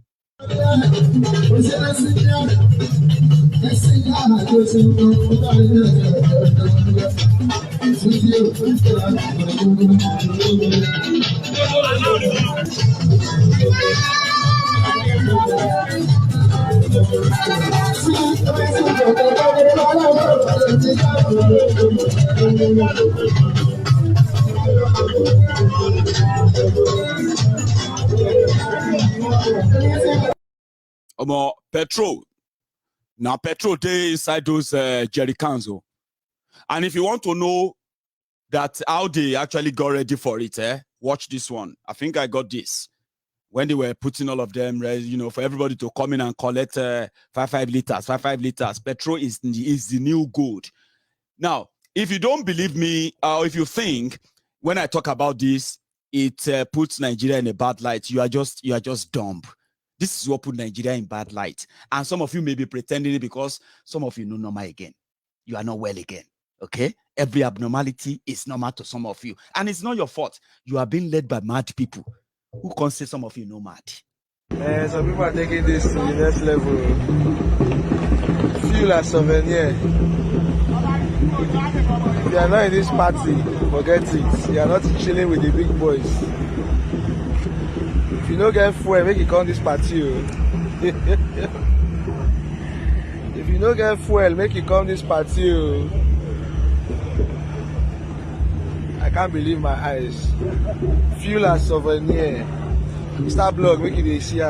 Petrol. Now petrol they inside those jerry cans. And if you want to know that how they actually got ready for it, watch this one. I think I got this. When they were putting all of them, for everybody to come in and collect 5 liters. Petrol is the new gold. Now, if you don't believe me, or if you think when I talk about this, it puts Nigeria in a bad light, you are just dumb. This is what put Nigeria in bad light. And some of you may be pretending it because some of you know normal again. You are not well again. Okay? Every abnormality is normal to some of you. And it's not your fault. You are being led by mad people. Who can say some of you know mad? Some people are taking this to the next level. Feel as souvenir. If you are not in this party, forget it. You are not chilling with the big boys. If you don't get fuel, make it come this party. If you don't get fuel, make it come this party. I can't believe my eyes. Fuel as souvenir. Star blog, make it see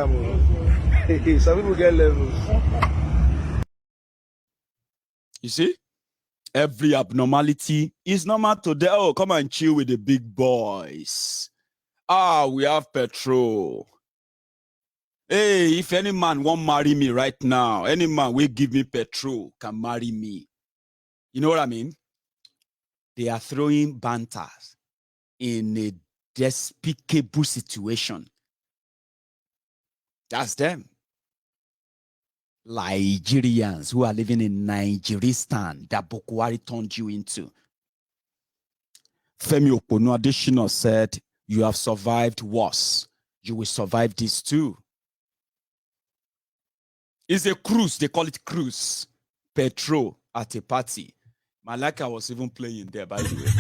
some people get levels. You see? Every abnormality is normal to them. Oh, come and chill with the big boys. We have petrol. Hey, if any man won't marry me right now, any man will give me petrol can marry me. You know what I mean? They are throwing banters in a despicable situation. That's them. Nigerians who are living in Nigeristan that Boko Haram turned you into. Femi Opono Adesina said, you have survived worse. You will survive this too. It's a cruise. They call it cruise. Petrol at a party. Malaka was even playing there, by the way.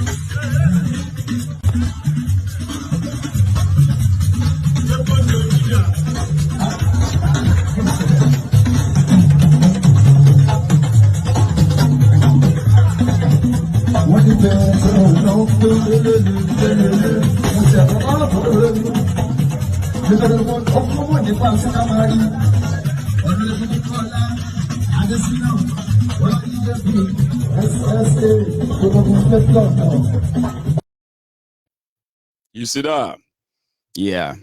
You see that? Yeah.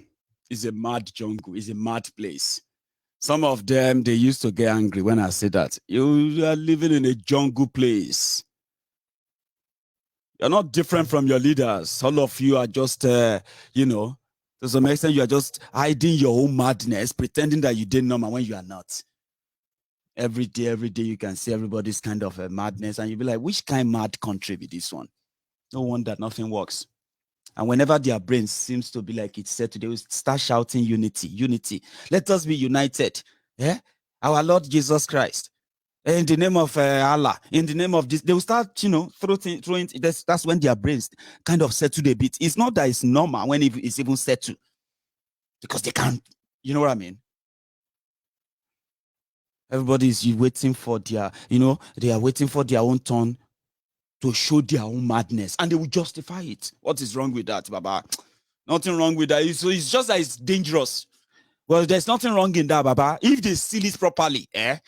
It's a mad jungle. It's a mad place. Some of them, they used to get angry when I say that. You are living in a jungle place. You're not different from your leaders. All of you are just, to some extent, you are just hiding your own madness, pretending that you didn't know when you are not. Every day, you can see everybody's kind of a madness, and you'll be like, which kind of mad country be this one? No wonder nothing works. And whenever their brain seems to be like it's set to, they will start shouting unity, unity. Let us be united. Yeah? Our Lord Jesus Christ. In the name of Allah, in the name of this, they will start, throwing. That's when their brains kind of settle a bit. It's not that it's normal when it's even settled, because they can't. You know what I mean? Everybody is waiting for their, they are waiting for their own turn to show their own madness, and they will justify it. What is wrong with that, Baba? Nothing wrong with that. So it's just that it's dangerous. Well, there's nothing wrong in that, Baba. If they seal it properly, in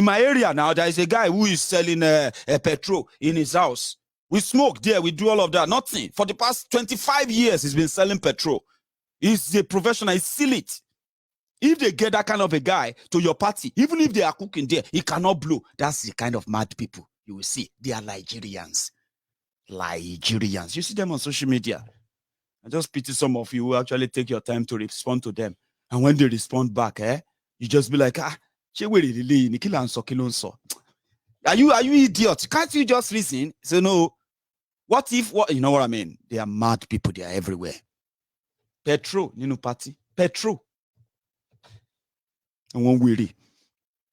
my area now, there is a guy who is selling a petrol in his house. We smoke there, we do all of that. Nothing. For the past 25 years, he's been selling petrol. He's a professional, he seal it. If they get that kind of a guy to your party, even if they are cooking there, he cannot blow. That's the kind of mad people you will see. They are Nigerians. Nigerians. You see them on social media. I just pity some of you who actually take your time to respond to them. And when they respond back, you just be like, are you idiot? Can't you just listen? So no. What if, you know what I mean? They are mad people. They are everywhere. Petrol, party. Petrol. And one weary.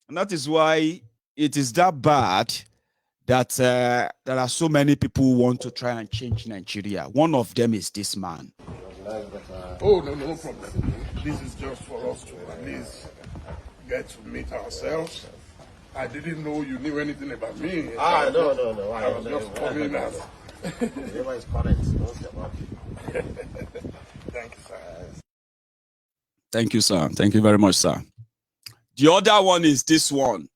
And that is why it is that bad that there are so many people who want to try and change Nigeria. One of them is this man. Oh, no problem. This is just for us to at least get to meet ourselves. I didn't know you knew anything about me. No. I was just coming as... Whatever is correct. Thank you, sir. Thank you, sir. Thank you very much, sir. The other one is this one.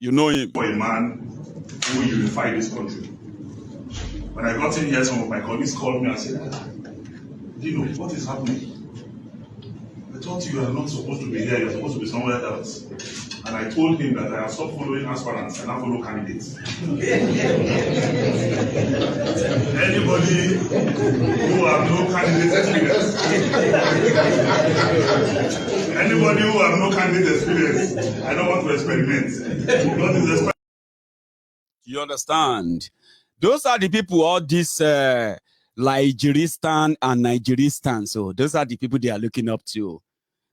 You know him. For a man who unified this country. When I got in here, some of my colleagues called me and said, Dino, what is happening? I thought you are not supposed to be here, you're supposed to be somewhere else. And I told him that I have stopped following aspirants and now follow candidates. Anybody who have no candidate experience, I don't want to experiment. You understand? Those are the people, all this Nigeristan and Nigeristan. So those are the people they are looking up to.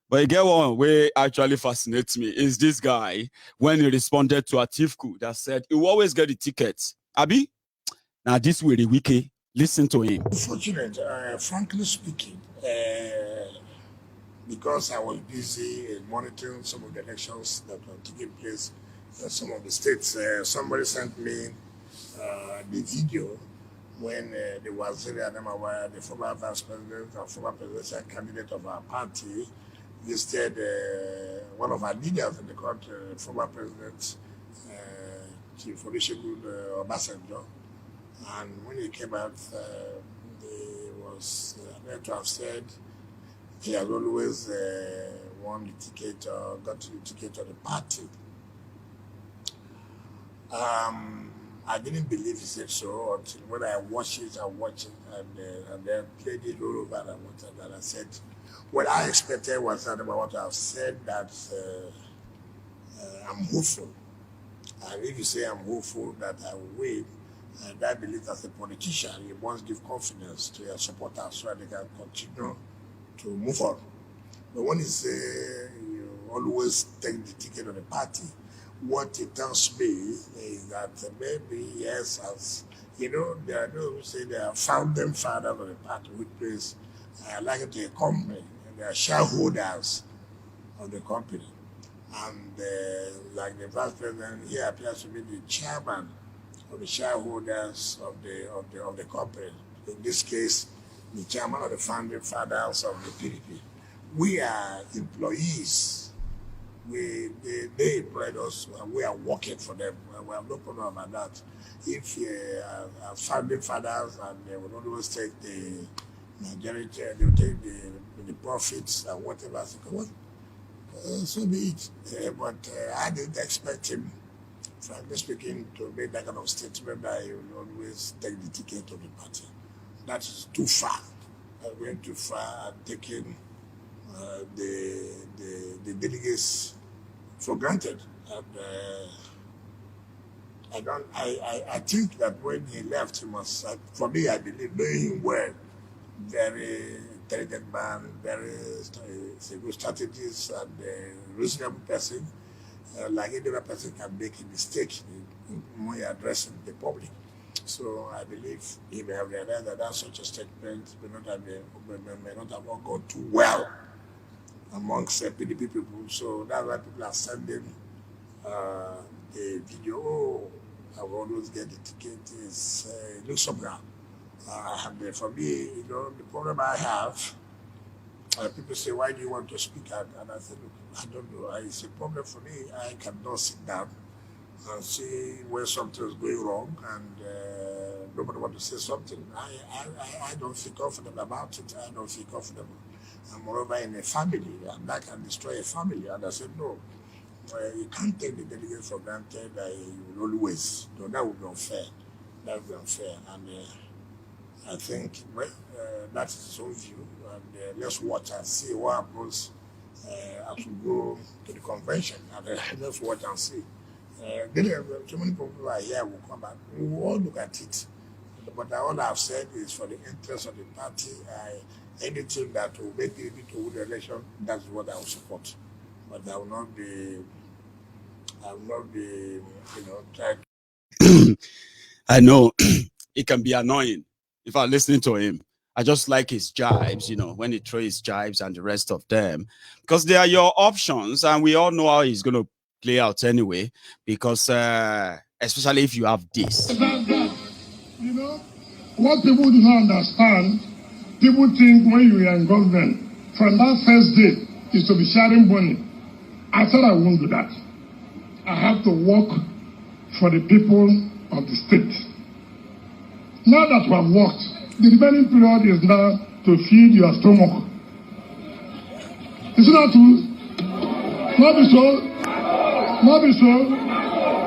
But you get one way actually fascinates me is this guy when he responded to Atifku that said he will always get the tickets. Abi, now this way the wiki. Listen to him. Unfortunate, frankly speaking, because I was busy monitoring some of the elections that were taking place in some of the states. Somebody sent me the video when the Waziri Adamawa, the former vice president and former presidential candidate of our party, listed one of our leaders in the country, former president, Chief Olusegun Obasanjo. And when he came out, he was meant to have said he has always won the ticket or got the ticket of the party. I didn't believe he said so until when I watched it, and then played it all over and I said, what I expected was that about what I've said that I'm hopeful. And if you say I'm hopeful that I will win, and I believe as a politician, you must give confidence to your supporters so that they can continue to move on. But when you say you always take the ticket of the party, what it tells me is that maybe, yes, as you know, there are those who say they are founding fathers of the party, which means I like it to a company, and they are shareholders of the company. And like the vice president, he appears to be the chairman of the shareholders of the company. In this case, the chairman of the founding fathers of the PDP. We are employees. They employed us, and we are working for them. We have no problem about that. If our founding fathers and they would always take the majority, they would take the profits and whatever. So be it. But I didn't expect him, frankly speaking, to make that kind of statement that he will always take the ticket of the party. That is too far. I went too far and taking the delegates for granted. And I think that when he left, he must, for me, I believe, knowing him well, very intelligent man, very good strategist and a reasonable person, like any other person can make a mistake when you're addressing the public. So I believe he may have realized that such a statement may not have all gone too well amongst PDP people. So that's why people are sending the video. I will always get the ticket. It looks somehow. For me, the problem I have, people say, why do you want to speak out? And I said, look, I don't know. It's a problem for me. I cannot sit down and see where something is going wrong and nobody wants to say something. I don't feel comfortable about it. I don't feel comfortable. And moreover, in a family, and that can destroy a family. And I said, no, you can't take the delegates for granted. You will always. No, that would be unfair. That would be unfair. And I think that is his own view. And let's watch and see what happens as we go to the convention. And let's watch and see. So many people are here will come back. We will all look at it. But all I've said is for the interest of the party, anything that will make it to win the election, that's what I will support. But I will not be, trying. I know it can be annoying if I'm listening to him. I just like his jibes, when he throws his jibes and the rest of them, because they are your options, and we all know how he's going to play out anyway, because especially if you have this. What people do not understand, people think when you are in government, from that first day, is to be sharing money. I said I won't do that. I have to work for the people of the state. Now that we have worked, the remaining period is now to feed your stomach. Is it not true? Not be so. Not be so.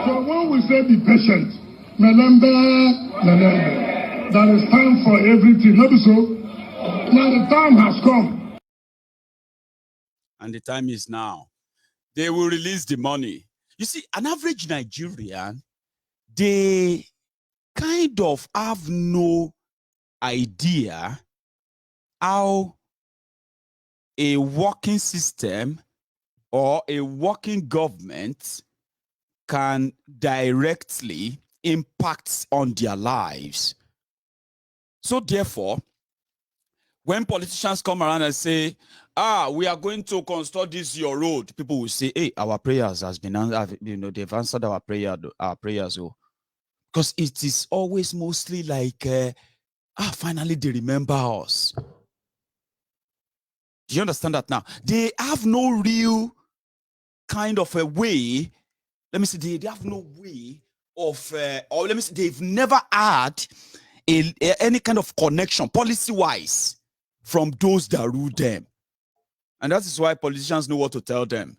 So when we say be patient, remember, there is time for everything. Not be so. Now the time has come. And the time is now. They will release the money. You see, an average Nigerian, they kind of have no idea how a working system or a working government can directly impact on their lives. So therefore, when politicians come around and say, we are going to construct this your road, people will say, hey, our prayers has been answered, they've answered our prayers. Because it is always mostly like, finally they remember us. Do you understand that now? They have no real kind of a way, let me say, they have no way of, or let me say, they've never had any kind of connection, policy-wise, from those that rule them. And that is why politicians know what to tell them.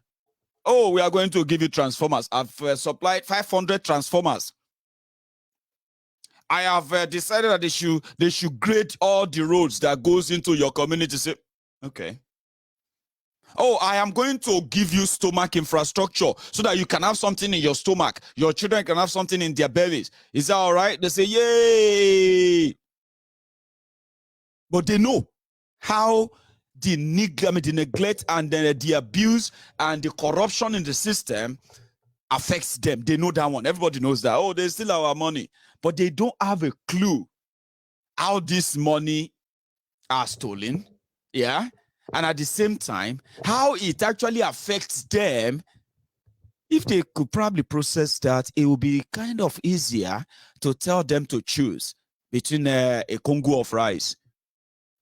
Oh, we are going to give you transformers. I've supplied 500 transformers. I have decided that they should grade all the roads that goes into your community. Say, okay. Oh, I am going to give you stomach infrastructure so that you can have something in your stomach. Your children can have something in their bellies. Is that all right? They say, yay. But they know how the neglect and the abuse and the corruption in the system affects them. They know that one. Everybody knows that. Oh, they steal our money. But they don't have a clue how this money are stolen. Yeah. And at the same time, how it actually affects them. If they could probably process that, it would be kind of easier to tell them to choose between a Congo of rice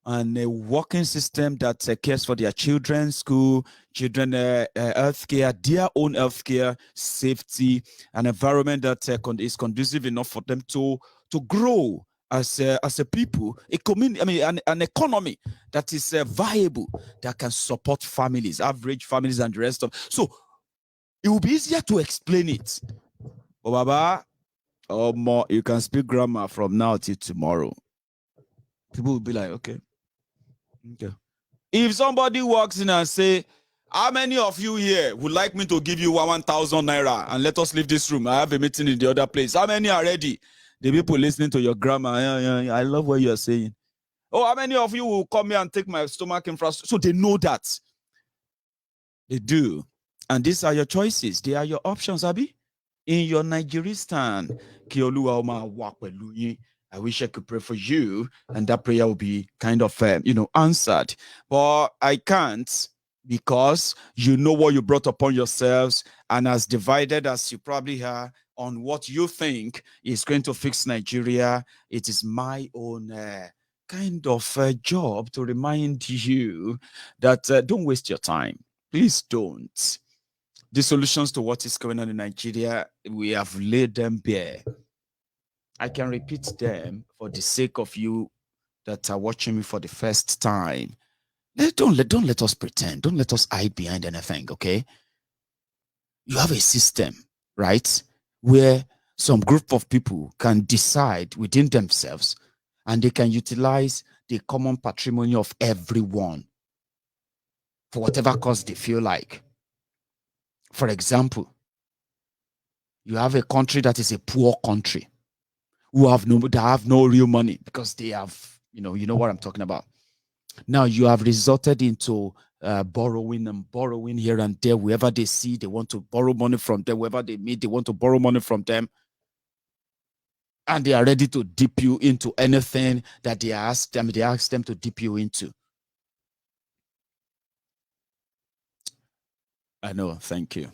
and a working system that cares for their children's school, children healthcare, their own healthcare, safety, an environment that is conducive enough for them to grow as a people, a community, an economy that is viable, that can support families, average families, and the rest of. So it will be easier to explain it. But Baba, or more, you can speak grammar from now till tomorrow. People will be like, okay. If somebody walks in and say, how many of you here would like me to give you 1,000 naira and let us leave this room? I have a meeting in the other place. How many are ready? The people listening to your grammar, I love what you're saying. Oh, how many of you will come here and take my stomach infrastructure? So they know that. They do. And these are your choices. They are your options, Abi. In your Nigeristan, I wish I could pray for you, and that prayer will be kind of, answered. But I can't, because you know what you brought upon yourselves, and as divided as you probably are, on what you think is going to fix Nigeria, it is my own kind of job to remind you that don't waste your time. Please don't. The solutions to what is going on in Nigeria, we have laid them bare. I can repeat them for the sake of you that are watching me for the first time. Don't let us pretend. Don't let us hide behind anything, okay? You have a system, right, where some group of people can decide within themselves and they can utilize the common patrimony of everyone for whatever cause they feel like. For example, you have a country that is a poor country that have no real money because they have, you know what I'm talking about. Now you have resorted into borrowing here and there. Wherever they see, they want to borrow money from them. Wherever they meet, they want to borrow money from them. And they are ready to dip you into anything that they ask them to dip you into. I know, thank you.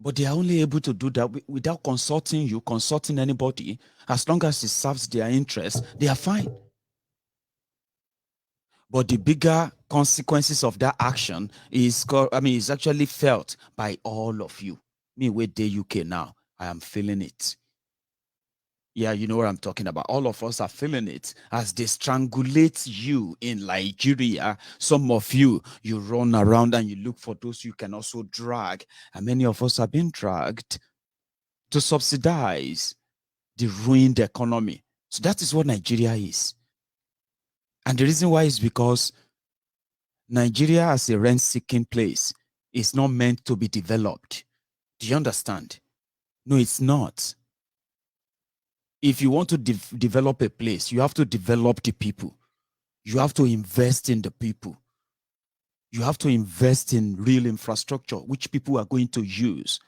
But they are only able to do that without consulting anybody. As long as it serves their interest, they are fine. But the bigger consequences of that action is actually felt by all of you. Me with the UK now, I am feeling it. Yeah, you know what I'm talking about. All of us are feeling it as they strangulate you in Nigeria. Some of you run around and you look for those you can also drag. And many of us have been dragged to subsidize the ruined economy. So that is what Nigeria is. And the reason why is because Nigeria as a rent-seeking place is not meant to be developed. Do you understand? No, it's not. If you want to develop a place, you have to develop the people. You have to invest in the people. You have to invest in real infrastructure, which people are going to use.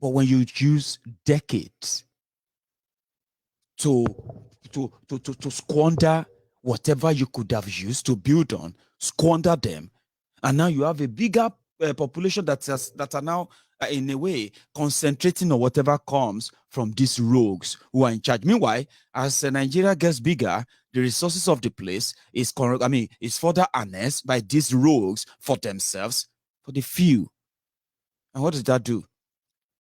But when you use decades to squander whatever you could have used to build on, squander them, and now you have a bigger population that are now in a way concentrating on whatever comes from these rogues who are in charge. Meanwhile, as Nigeria gets bigger, the resources of the place is further harnessed by these rogues for themselves, for the few. And what does that do?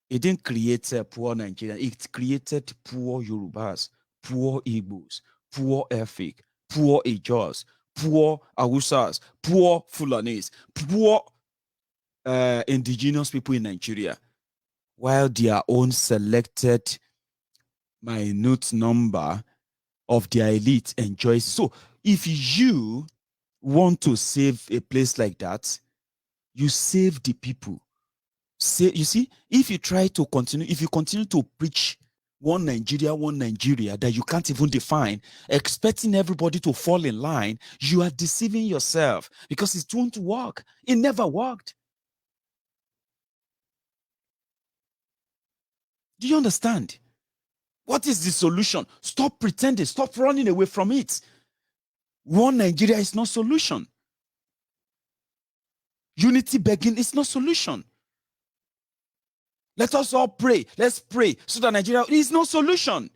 It didn't create a poor Nigeria. It created poor Yorubas, poor Igbos, poor Efik, poor Ijos, poor Awusas, poor Fulanis, poor indigenous people in Nigeria, while their own selected minute number of their elite enjoys. So if you want to save a place like that, you save the people. You see, if you continue to preach one Nigeria that you can't even define, expecting everybody to fall in line, you are deceiving yourself because it won't work. It never worked. Do you understand? What is the solution? Stop pretending. Stop running away from it. One Nigeria is not solution. Unity begging is not solution. Let us all pray. Let's pray so that Nigeria is no solution.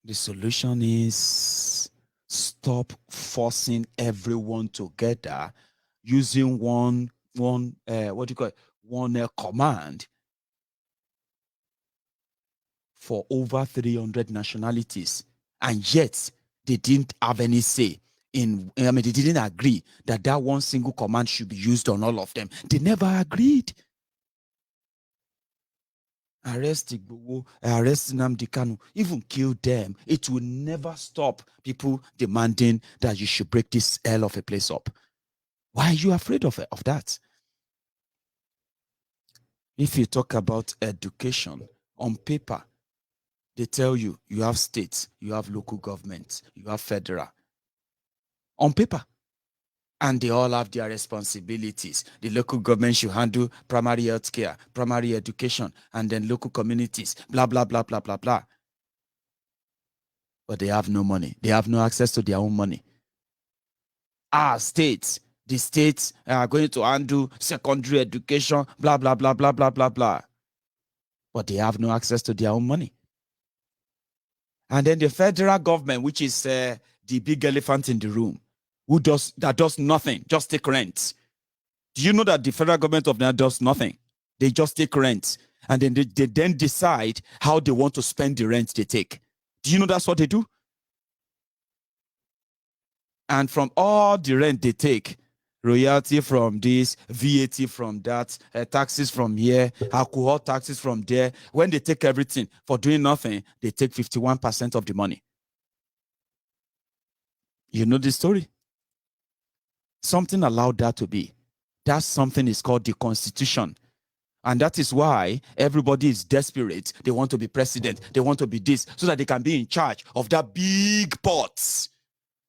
The solution is stop forcing everyone together using one command for over 300 nationalities, and yet they didn't have any say they didn't agree that one single command should be used on all of them. They never agreed. Arrest Igboho, arrest Nnamdi Kanu, even kill them. It will never stop people demanding that you should break this hell of a place up. Why are you afraid of that? If you talk about education, on paper, they tell you have states, you have local governments, you have federal. On paper. And they all have their responsibilities. The local government should handle primary health care, primary education, and then local communities, blah, blah, blah, blah, blah, blah. But they have no money. They have no access to their own money. States, the states are going to handle secondary education, blah, blah, blah, blah, blah, blah, blah. But they have no access to their own money. And then the federal government, which is the big elephant in the room, that does nothing, just take rent. Do you know that the federal government of Nigeria does nothing? They just take rent. And then they then decide how they want to spend the rent they take. Do you know that's what they do? And from all the rent they take, royalty from this, VAT from that, taxes from here, alcohol taxes from there. When they take everything for doing nothing, they take 51% of the money. You know the story? Something allowed that to be. That something is called the Constitution. And that is why everybody is desperate. They want to be president. They want to be this, so that they can be in charge of that big pots.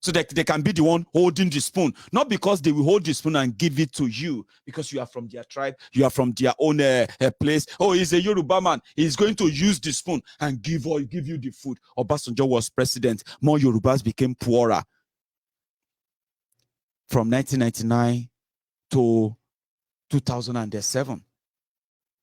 So that they can be the one holding the spoon. Not because they will hold the spoon and give it to you, because you are from their tribe, you are from their own place. Oh, he's a Yoruba man. He's going to use the spoon and give you the food. Obasanjo was president. More Yorubas became poorer. From 1999 to 2007.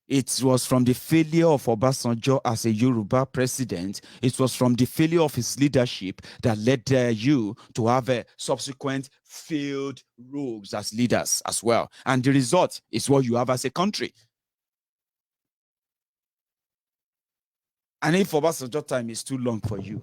It was from the failure of Obasanjo as a Yoruba president. It was from the failure of his leadership that led you to have a subsequent failed rogues as leaders as well. And the result is what you have as a country. And if Obasanjo time is too long for you,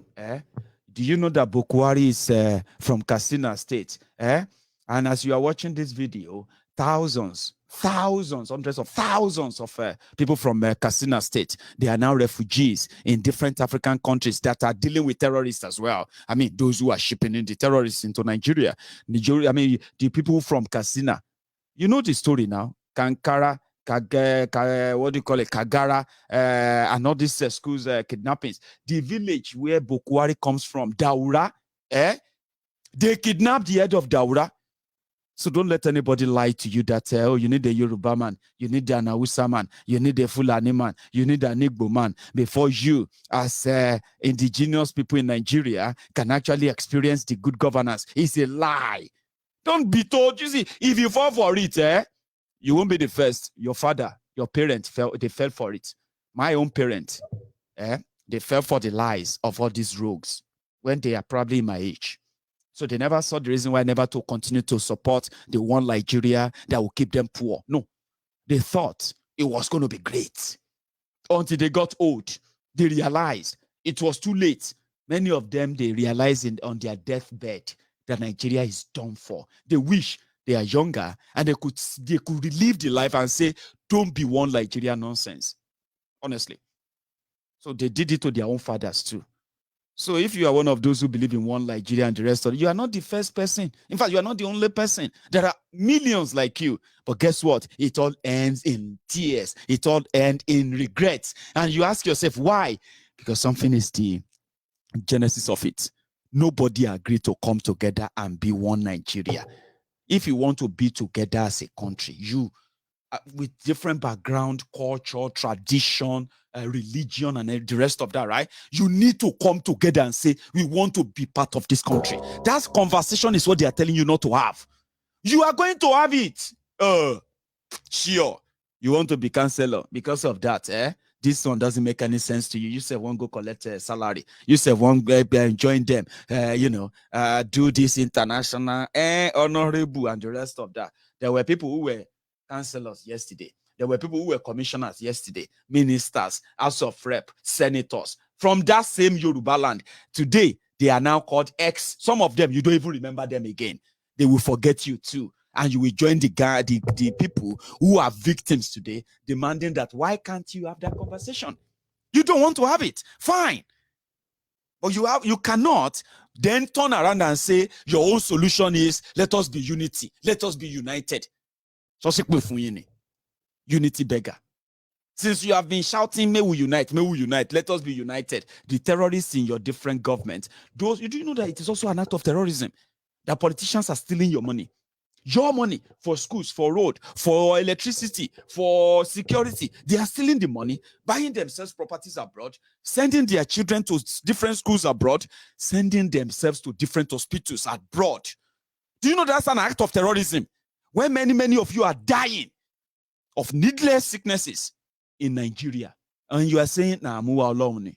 do you know that Bukwari is from Katsina State? And as you are watching this video, thousands, hundreds of thousands of people from Katsina State, they are now refugees in different African countries that are dealing with terrorists as well. I mean, those who are shipping in the terrorists into Nigeria. I mean, the people from Katsina. You know the story now. Kankara, what do you call it? Kagara, and all these schools kidnappings. The village where Bukwari comes from, Daura, they kidnapped the head of Daura. So don't let anybody lie to you that, oh, you need a Yoruba man, you need an Hausa man, you need a Fulani man, you need an Igbo man, before you, as indigenous people in Nigeria, can actually experience the good governance. It's a lie. Don't be told. You see, if you fall for it, you won't be the first. Your father, your parents, they fell for it. My own parents, they fell for the lies of all these rogues when they are probably my age. So they never saw the reason why never to continue to support the one Nigeria that will keep them poor. No, they thought it was going to be great. Until they got old, they realized it was too late. Many of them, they realized on their deathbed that Nigeria is done for. They wish they are younger and they could relive the life and say, don't be one Nigeria nonsense. Honestly. So they did it to their own fathers too. So if you are one of those who believe in one Nigeria and the rest of it, you are not the first person. In fact, you are not the only person. There are millions like you. But guess what? It all ends in tears. It all ends in regrets. And you ask yourself, why? Because something is the genesis of it. Nobody agreed to come together and be one Nigeria. If you want to be together as a country, you with different background, culture, tradition, religion, and the rest of that, right? You need to come together and say, we want to be part of this country. That conversation is what they are telling you not to have. You are going to have it. Sure. You want to be counselor because of that, This one doesn't make any sense to you. You say, won't go collect a salary. You say, won't join them, do this international, honorable, and the rest of that. There were people who were councillors yesterday. There were people who were commissioners yesterday, ministers, House of Rep, senators from that same Yoruba land. Today, they are now called ex. Some of them, you don't even remember them again. They will forget you too. And you will join the people who are victims today, demanding that, why can't you have that conversation? You don't want to have it. Fine. But you cannot then turn around and say, your own solution is, let us be unity. Let us be united. Unity beggar. Since you have been shouting, may we unite, let us be united. The terrorists in your different governments, do you know that it is also an act of terrorism? That politicians are stealing your money. Your money for schools, for road, for electricity, for security. They are stealing the money, buying themselves properties abroad, sending their children to different schools abroad, sending themselves to different hospitals abroad. Do you know that's an act of terrorism? when many of you are dying of needless sicknesses in Nigeria, and you are saying, nah, move along.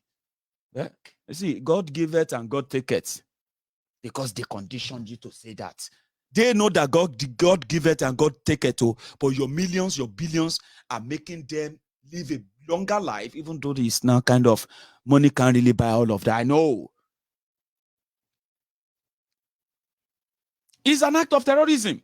Yeah? You see, God give it and God take it, because they conditioned you to say that. They know that God give it and God take it, but your millions, your billions are making them live a longer life, even though it's now kind of money can't really buy all of that. I know. It's an act of terrorism.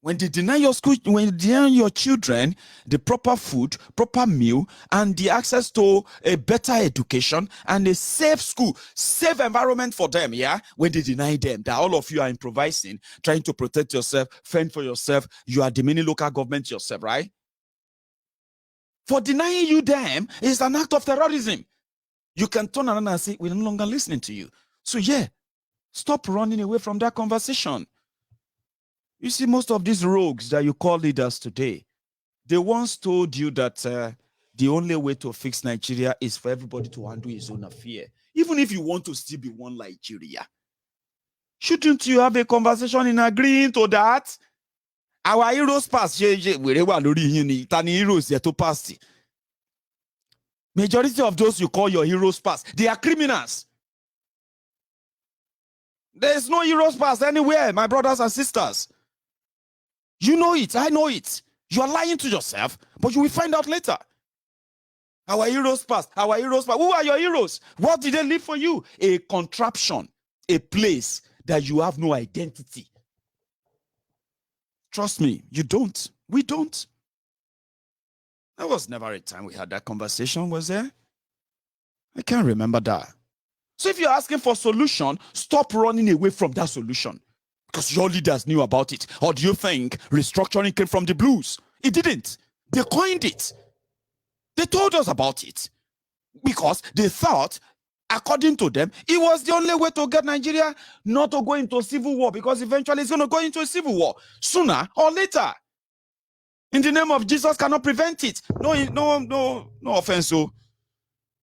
When they deny your school, when they deny your children the proper food, proper meal, and the access to a better education and a safe school, safe environment for them, yeah? When they deny them, that all of you are improvising, trying to protect yourself, fend for yourself, you are demeaning local government yourself, right? For denying you them is an act of terrorism. You can turn around and say, we're no longer listening to you. So yeah, stop running away from that conversation. You see, most of these rogues that you call leaders today, they once told you that the only way to fix Nigeria is for everybody to handle his own affair. Even if you want to still be one Nigeria, shouldn't you have a conversation in agreeing to that? Our heroes pass. Heroes to pass. Majority of those you call your heroes pass, they are criminals. There's no heroes pass anywhere, my brothers and sisters. You know it, I know it. You are lying to yourself, but you will find out later. Our heroes passed. Our heroes passed. Who are your heroes? What did they leave for you? A contraption, a place that you have no identity. Trust me, you don't. We don't. There was never a time we had that conversation, was there? I can't remember that. So if you're asking for a solution, stop running away from that solution, because your leaders knew about it. Or do you think restructuring came from the blues? It didn't. They coined it. They told us about it because they thought, according to them, it was the only way to get Nigeria not to go into a civil war, because eventually it's going to go into a civil war sooner or later. In the name of Jesus, cannot prevent it. No offense, so.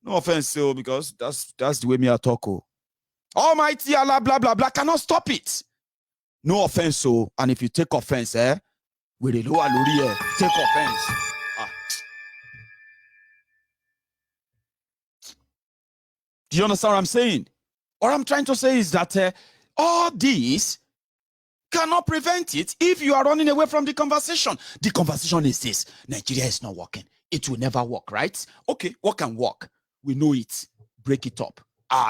No offense, so, because that's the way me I talk. Almighty Allah, blah, blah, blah, cannot stop it. No offense, so. And if you take offense, with the lower lori, take offense. Do you understand what I'm saying? What I'm trying to say is that all these cannot prevent it if you are running away from the conversation. The conversation is this: Nigeria is not working. It will never work, right? Okay, what can work? We know it. Break it up.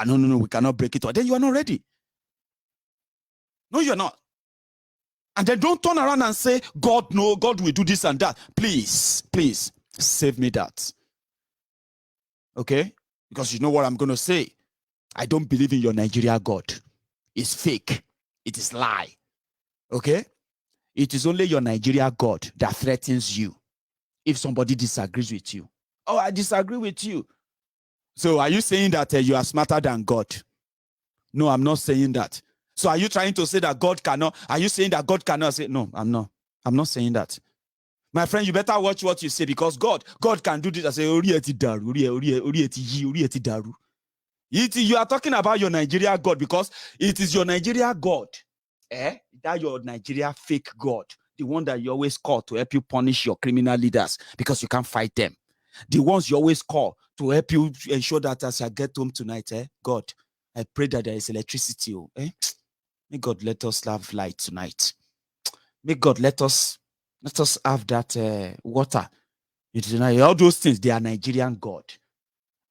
No, we cannot break it up. Then you are not ready. No, you're not. And then don't turn around and say, God, no, God will do this and that. Please, please, save me that. Okay? Because you know what I'm going to say. I don't believe in your Nigeria God. It's fake. It is lie. Okay? It is only your Nigeria God that threatens you if somebody disagrees with you. Oh, I disagree with you. So are you saying that you are smarter than God? No, I'm not saying that. So are you trying to say that God cannot? Are you saying that God cannot say? No, I'm not. I'm not saying that. My friend, you better watch what you say, because God can do this. I say, you are talking about your Nigeria God, because it is your Nigeria God. That your Nigeria fake God, the one that you always call to help you punish your criminal leaders because you can't fight them. The ones you always call to help you ensure that as I get home tonight, God, I pray that there is electricity. May God let us have light tonight. May God let us have that water. All those things, they are Nigerian God.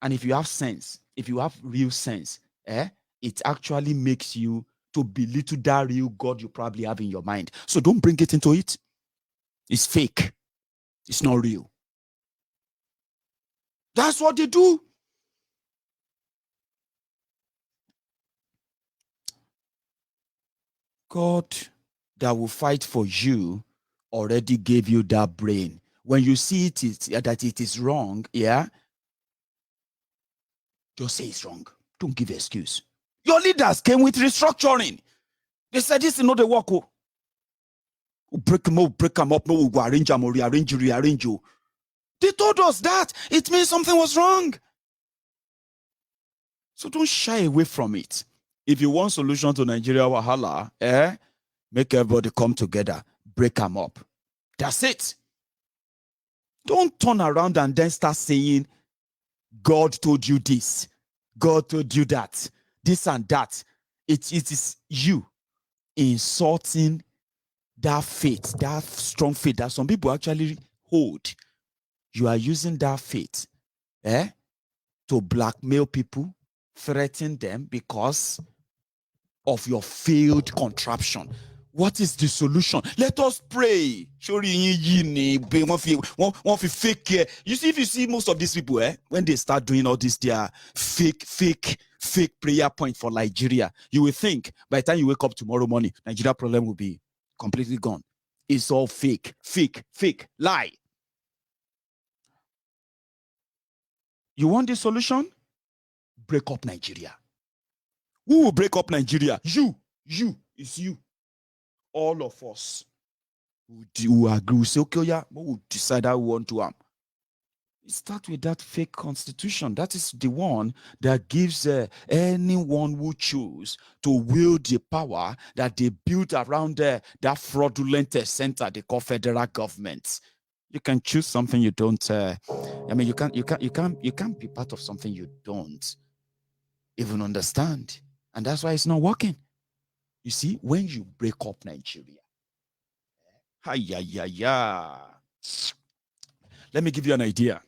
And if you have sense, if you have real sense, it actually makes you to belittle that real God you probably have in your mind. So don't bring it into it. It's fake. It's not real. That's what they do. God that will fight for you already gave you that brain. When you see that it is wrong, just say it's wrong. Don't give an excuse. Your leaders came with restructuring. They said this is not the work. Break them up, no, we'll arrange them, rearrange you. They told us that. It means something was wrong. So don't shy away from it. If you want solution to Nigeria wahala, make everybody come together. break them up. That's it. Don't turn around and then start saying, God told you this, God told you that, this and that. It is you insulting that faith, that strong faith that some people actually hold. You are using that faith to blackmail people, threaten them because of your failed contraption. What is the solution? Let us pray. Fake. You see, if you see most of these people, when they start doing all this, they are fake prayer point for Nigeria. You will think by the time you wake up tomorrow morning, Nigeria problem will be completely gone. It's all fake, lie. You want the solution? Break up Nigeria. Who will break up Nigeria? You. It's you. All of us who agree, we say, okay, yeah, we'll decide how we want to start with that fake constitution. That is the one that gives anyone who choose to wield the power that they built around that fraudulent center they call federal government. You can choose something you don't. You can't be part of something you don't even understand, and that's why it's not working. You see, when you break up Nigeria, let me give you an idea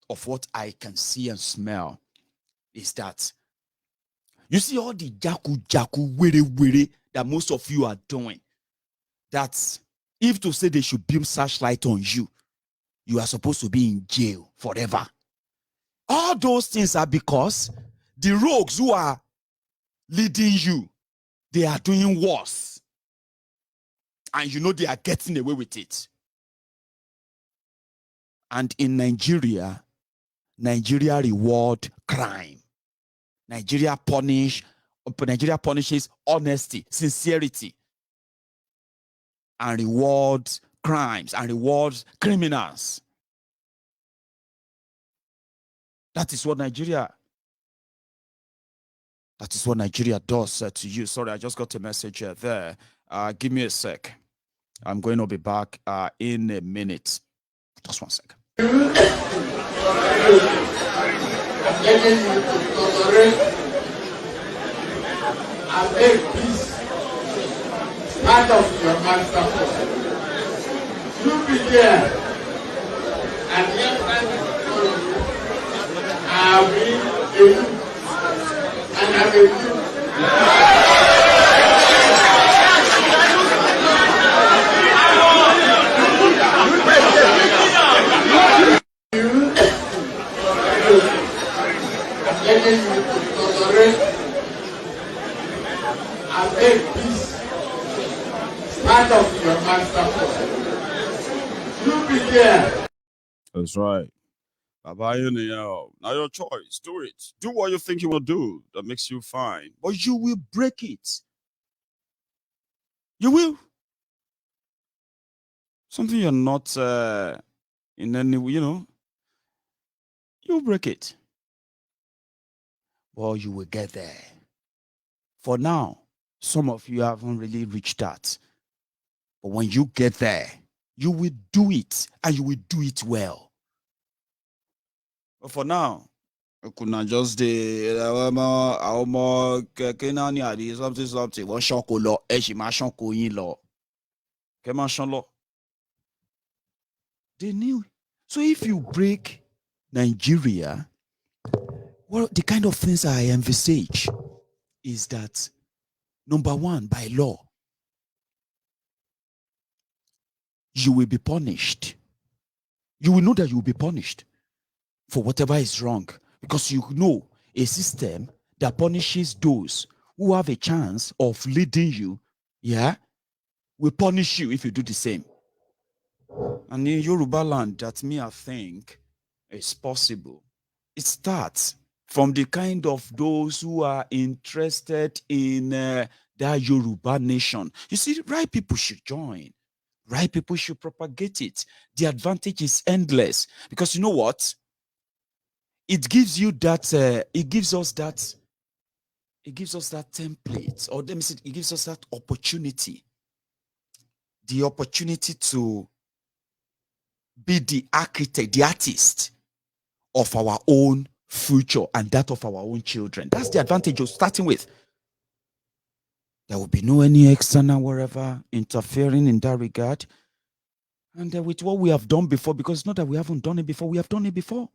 of what I can see and smell. Is that you see all the jaku were that most of you are doing? That if to say they should beam searchlight on you, you are supposed to be in jail forever. All those things are because the rogues who are leading you, they are doing worse. And you know they are getting away with it. And in Nigeria reward crime. Nigeria punishes honesty, sincerity, and rewards crimes and rewards criminals. That is what Nigeria does to you. Sorry, I just got a message there. Give me a sec. I'm going to be back in a minute. Just 1 second. And make peace part of your master plan. You be there, and I'll be a youth, and I'm a youth. And make peace part of your master plan. You be there. That's right. Now your choice. Do it. Do what you think you will do that makes you fine. But you will break it. You will. Something you're not in any way, you'll break it. Well, you will get there. For now, some of you haven't really reached that. But when you get there, you will do it, and you will do it well. But for now, I could not just something. What shoko they knew. So if you break Nigeria, well, the kind of things I envisage is that, number one, by law, you will be punished. You will know that you will be punished for whatever is wrong, because you know a system that punishes those who have a chance of leading you, will punish you if you do the same. And in Yoruba land, that I think is possible. It starts from the kind of those who are interested in that Yoruba nation. You see, right people should join. Right people should propagate it. The advantage is endless, because you know what? It gives you that. It gives us that template, or let me say, it gives us that opportunity the opportunity to be the architect, the artist of our own future and that of our own children. That's the advantage of starting with. There will be no any external wherever interfering in that regard. And with what we have done before, because it's not that we haven't done it before, we have done it before.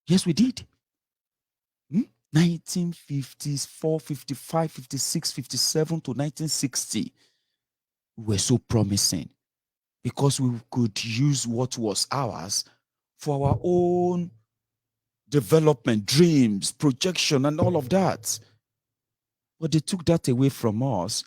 Yes, we did. 1954, 55, 56, 57 to 1960 were so promising because we could use what was ours for our own development, dreams, projection, and all of that. But they took that away from us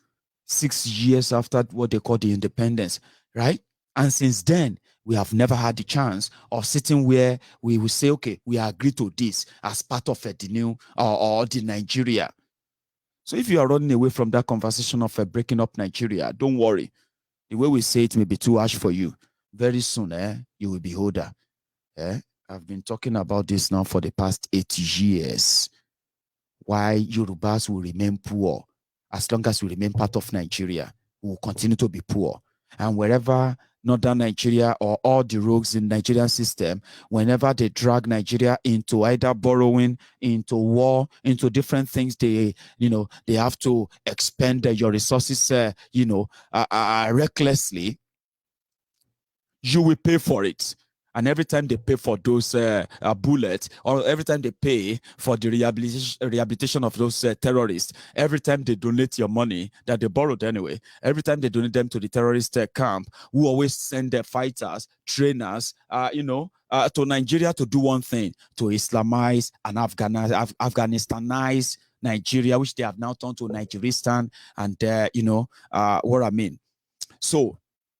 6 years after what they call the independence, right? And since then, we have never had the chance of sitting where we will say, okay, we agree to this as part of the new or the Nigeria. So if you are running away from that conversation of breaking up Nigeria, don't worry. The way we say it may be too harsh for you. Very soon, you will be older. I've been talking about this now for the past 8 years. Why Yorubas will remain poor. As long as we remain part of Nigeria, we will continue to be poor. And wherever northern Nigeria or all the rogues in the Nigerian system, whenever they drag Nigeria into either borrowing, into war, into different things, they have to expend your resources, recklessly, you will pay for it. And every time they pay for those bullets, or every time they pay for the rehabilitation of those terrorists, every time they donate your money that they borrowed anyway, every time they donate them to the terrorist camp, who always send their fighters, trainers, to Nigeria to do one thing, to Islamize and Afghanistanize Nigeria, which they have now turned to Nigeristan, and what I mean. So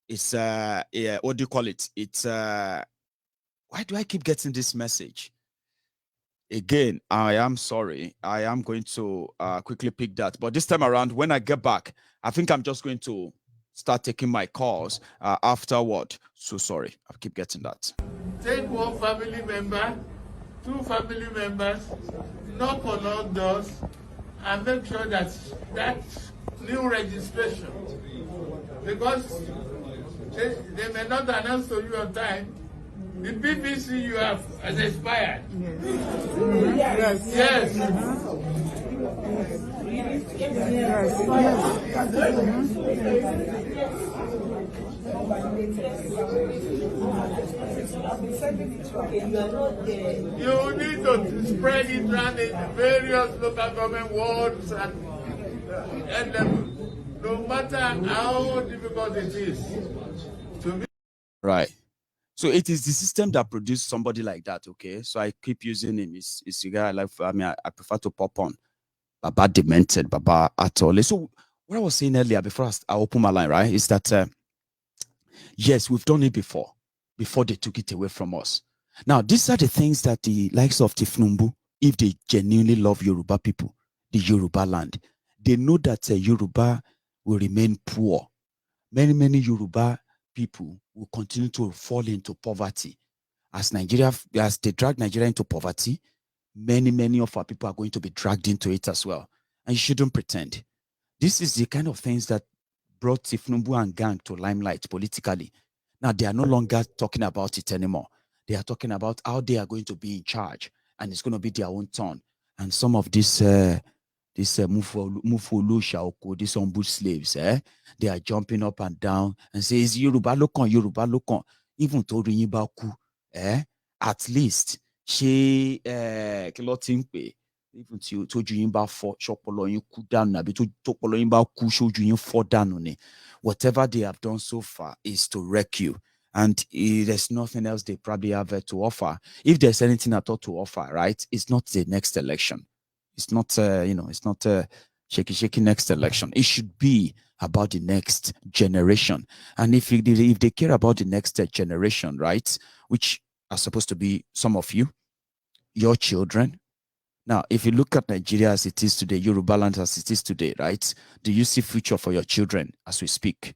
it's what do you call it? It's why do I keep getting this message? Again, I am sorry. I am going to quickly pick that. But this time around, when I get back, I think I'm just going to start taking my calls afterward. So sorry. I keep getting that. Take one family member, 2 family members, knock on all doors, and make sure that new registration, because they may not announce to you on time. The BBC you have has expired. Yes. Yes. You need to spread it around in various local government wards and no matter how difficult it is to be. Right. So it is the system that produced somebody like that, okay? So I keep using him. It's a guy I prefer to pop on. Baba Demented, Baba Atole. So what I was saying earlier, before I open my line, right, is that, yes, we've done it before they took it away from us. Now, these are the things that the likes of Tifnumbu, if they genuinely love Yoruba people, the Yoruba land, they know that Yoruba will remain poor. Many Yoruba people will continue to fall into poverty. As they drag Nigeria into poverty, many of our people are going to be dragged into it as well. And you shouldn't pretend. This is the kind of things that brought Tifnumbu and gang to limelight politically. Now, they are no longer talking about it anymore. They are talking about how they are going to be in charge, and it's going to be their own turn. And some of these Mufolo Shaoko, these ambush slaves, they are jumping up and down and say, "Is Yoruba Lokon, even to Rinyibaku, at least she Kilotimpe, even to Juyimba for Shopoloyin Kudan, Nabi to Topoloyimba Kusho Juyin for Danone. Whatever they have done so far is to wreck you. And there's nothing else they probably have to offer. If there's anything at all to offer, right, it's not the next election. It's not, it's not a shaky next election. It should be about the next generation. And if they care about the next generation, right, which are supposed to be some of you, your children. Now, if you look at Nigeria as it is today, Yoruba land as it is today, right, do you see future for your children as we speak?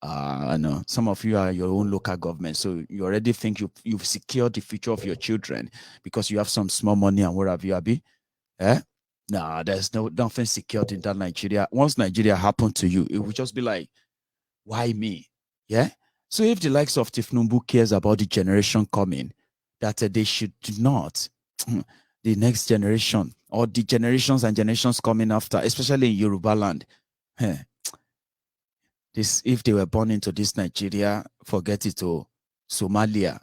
I know some of you are your own local government, so you already think you've secured the future of your children because you have some small money and where have you, Abi? Nah, there's nothing secured in that Nigeria. Once Nigeria happened to you, it would just be like Why me? Yeah. So if the likes of Tifnumbu cares about the generation coming, that they should not, the next generation or the generations and generations coming after, especially in Yoruba land, this, if they were born into this Nigeria, forget it, to Somalia,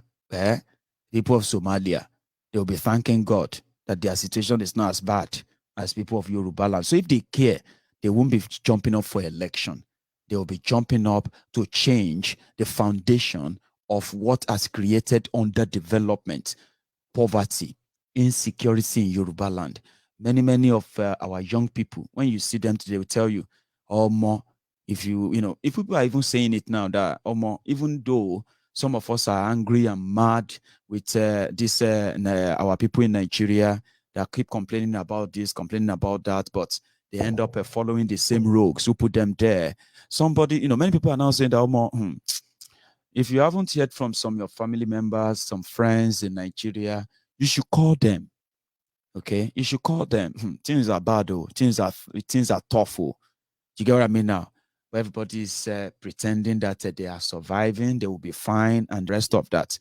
people of Somalia, they'll be thanking God that their situation is not as bad as people of Yoruba land. So if they care, they won't be jumping up for election. They will be jumping up to change the foundation of what has created underdevelopment, poverty, insecurity in Yoruba land. Many of our young people, when you see them today, will tell you, oh, more, if if people are even saying it now, that, oh, more, even though some of us are angry and mad with our people in Nigeria that keep complaining about this, complaining about that, but they end up following the same rogues who put them there. Somebody, many people are now saying that, oh, more, if you haven't heard from some of your family members, some friends in Nigeria, you should call them. Okay, you should call them. Things are bad, oh. Things are tough, oh. You get what I mean now? Where everybody is pretending that they are surviving, they will be fine, and the rest of that.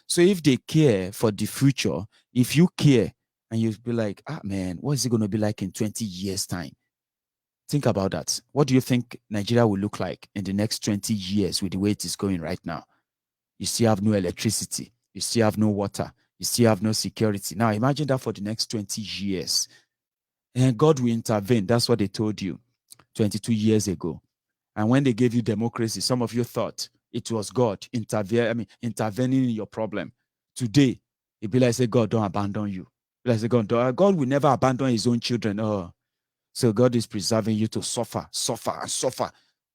So if they care for the future, if you care, and you be like, man, what is it going to be like in 20 years' time? Think about that. What do you think Nigeria will look like in the next 20 years with the way it is going right now? You still have no electricity. You still have no water. You still have no security. Now, imagine that for the next 20 years. And God will intervene. That's what they told you 22 years ago. And when they gave you democracy, some of you thought it was God intervening in your problem. Today, it be like, say, God, don't abandon you. Like, say, God will never abandon his own children. Oh, so God is preserving you to suffer.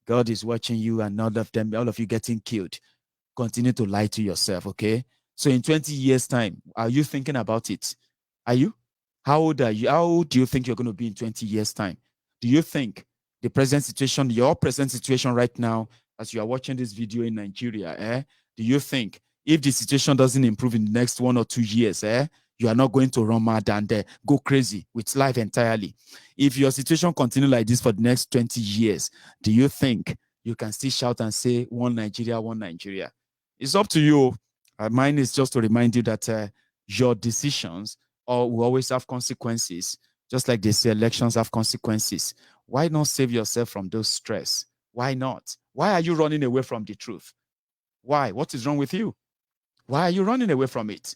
God is watching you, and all of you getting killed. Continue to lie to yourself, okay? So in 20 years' time, are you thinking about it? Are you? How old are you? How old do you think you're going to be in 20 years' time? Do you think the present situation, your present situation right now, as you are watching this video in Nigeria, do you think if the situation doesn't improve in the next 1 or 2 years, you are not going to run mad and go crazy with life entirely? If your situation continues like this for the next 20 years, do you think you can still shout and say, one Nigeria, one Nigeria? It's up to you. Mine is just to remind you that your decisions will always have consequences, just like they say elections have consequences. Why not save yourself from those stress? Why not? Why are you running away from the truth? Why? What is wrong with you? Why are you running away from it?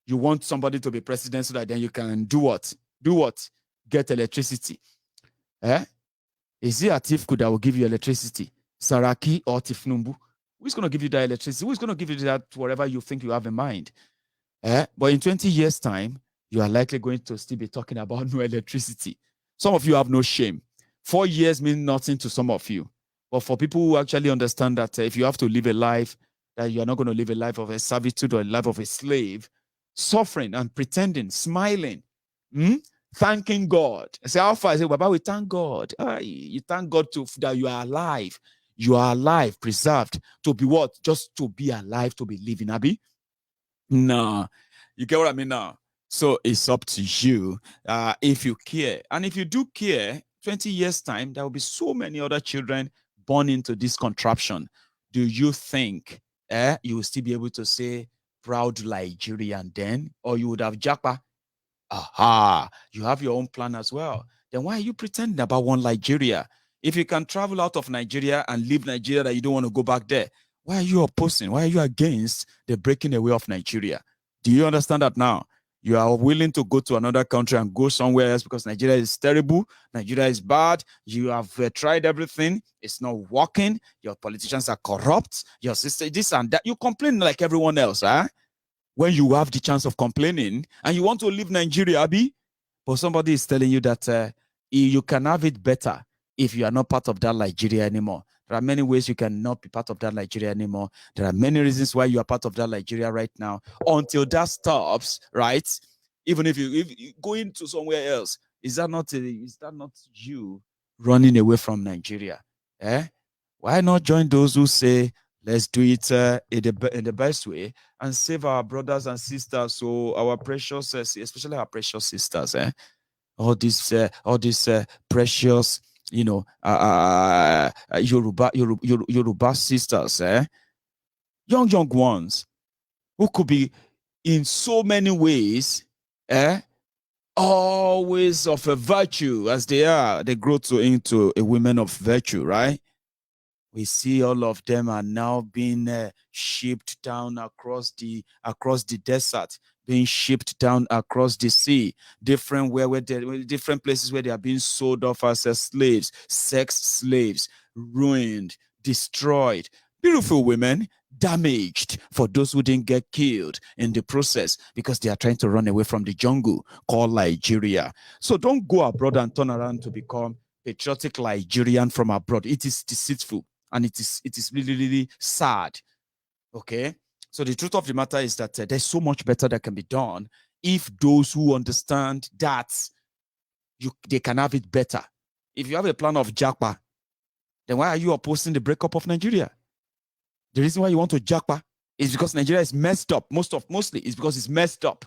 You want somebody to be president so that then you can do what? Do what? Get electricity. Is it Atifku that will give you electricity? Saraki or Tifnumbu? Who's going to give you that electricity? Who's going to give you that whatever you think you have in mind? But in 20 years' time, you are likely going to still be talking about no electricity. Some of you have no shame. 4 years mean nothing to some of you. But for people who actually understand that if you have to live a life, that you are not going to live a life of a servitude or a life of a slave, suffering and pretending, smiling, thanking God. I say, how far? I say, Baba, we thank God. You thank God that you are alive. You are alive, preserved. To be what? Just to be alive, to be living, Abi? No. You get what I mean now? So it's up to you if you care. And if you do care, 20 years' time, there will be so many other children born into this contraption. Do you think you will still be able to say proud Nigerian then? Or you would have Japa? Aha, you have your own plan as well. Then why are you pretending about one Nigeria? If you can travel out of Nigeria and leave Nigeria that you don't want to go back there, why are you opposing? Why are you against the breaking away of Nigeria? Do you understand that now? You are willing to go to another country and go somewhere else because Nigeria is terrible. Nigeria is bad. You have tried everything. It's not working. Your politicians are corrupt. Your sister, this and that. You complain like everyone else, huh? When you have the chance of complaining and you want to leave Nigeria, Abi, but somebody is telling you that you can have it better if you are not part of that Nigeria anymore. There are many ways you cannot be part of that Nigeria anymore. There are many reasons why you are part of that Nigeria right now. Until that stops, right? Even if you go into somewhere else, is that not you running away from Nigeria? Why not join those who say, let's do it in the best way and save our brothers and sisters, so our precious, especially our precious sisters, all these precious Yoruba sisters, young ones who could be in so many ways, always of a virtue as they grow into a women of virtue, right? We see all of them are now being shipped down across the desert, being shipped down across the sea, different places where they are being sold off as slaves, sex slaves, ruined, destroyed. Beautiful women, damaged for those who didn't get killed in the process because they are trying to run away from the jungle called Nigeria. So don't go abroad and turn around to become patriotic Nigerian from abroad. It is deceitful. And it is really, really sad. Okay. So the truth of the matter is that there's so much better that can be done if those who understand that they can have it better. If you have a plan of Japa, then why are you opposing the breakup of Nigeria? The reason why you want to Japa is because Nigeria is messed up. Mostly is because it's messed up.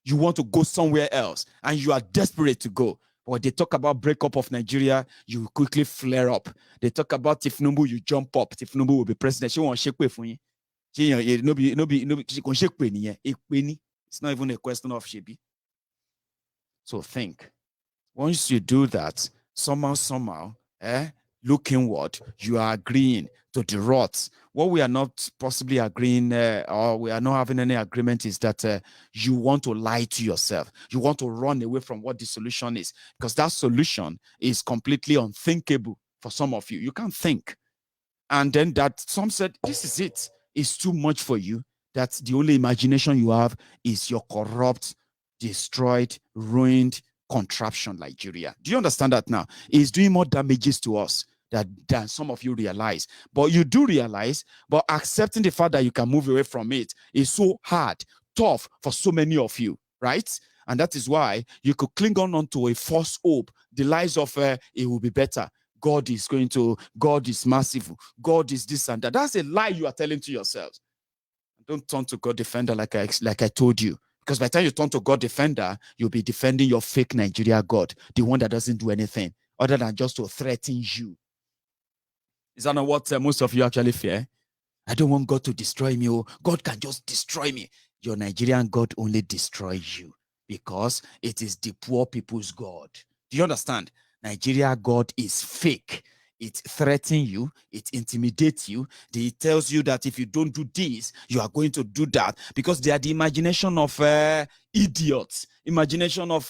You want to go somewhere else and you are desperate to go. When they talk about breakup of Nigeria, you quickly flare up. They talk about Tifnubu, you jump up. Tifnubu will be president. She won't shake for you. It's not even a question of shebi. So think. Once you do that, somehow, look inward, you are agreeing to the rot. What we are not possibly agreeing or we are not having any agreement is that you want to lie to yourself. You want to run away from what the solution is because that solution is completely unthinkable for some of you. You can't think. And then that some said, this is it. It's too much for you. That's the only imagination you have is your corrupt, destroyed, ruined contraption Nigeria. Do you understand that now? It's doing more damages to us than some of you realize. But you do realize, but accepting the fact that you can move away from it is so hard, tough for so many of you, right? And that is why you could cling on to a false hope, the lies of it will be better. God is massive. God is this and that. That's a lie you are telling to yourselves. Don't turn to God defender like I told you. Because by the time you turn to God defender, you'll be defending your fake Nigeria God, the one that doesn't do anything other than just to threaten you. Is that not what most of you actually fear? I don't want God to destroy me. Oh, God can just destroy me. Your Nigerian God only destroys you because it is the poor people's God. Do you understand? Nigeria God is fake. It threatens you. It intimidates you. It tells you that if you don't do this, you are going to do that because they are the imagination of idiots, imagination of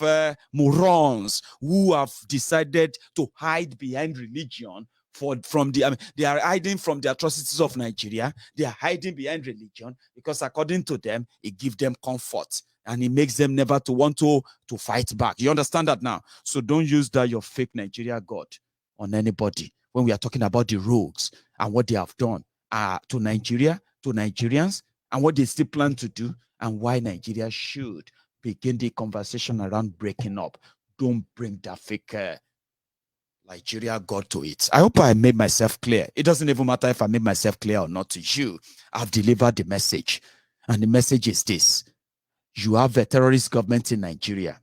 morons who have decided to hide behind religion. They are hiding from the atrocities of Nigeria. They are hiding behind religion because according to them, it gives them comfort and it makes them never to want to fight back. You understand that now? So don't use that your fake Nigeria God on anybody when we are talking about the rogues and what they have done to Nigeria, to Nigerians, and what they still plan to do and why Nigeria should begin the conversation around breaking up. Don't bring that fake Nigeria God to it. I hope I made myself clear. It doesn't even matter if I made myself clear or not to you. I've delivered the message. And the message is this. You have a terrorist government in Nigeria.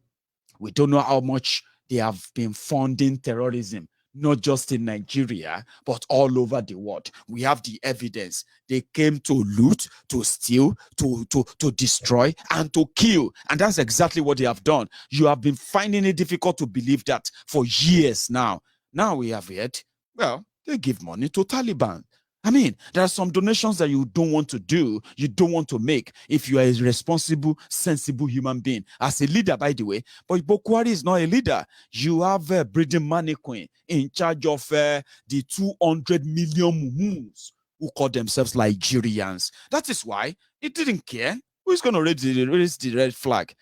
We don't know how much they have been funding terrorism, not just in Nigeria, but all over the world. We have the evidence. They came to loot, to steal, to destroy, and to kill. And that's exactly what they have done. You have been finding it difficult to believe that for years now. Now we have heard, well, they give money to Taliban. I mean, there are some donations that you don't want to do, you don't want to make if you are a responsible, sensible human being. As a leader, by the way, but Bokwari is not a leader. You have a breeding mannequin in charge of the 200 million mumus who call themselves Nigerians. That is why he didn't care. Who's going to raise the red flag?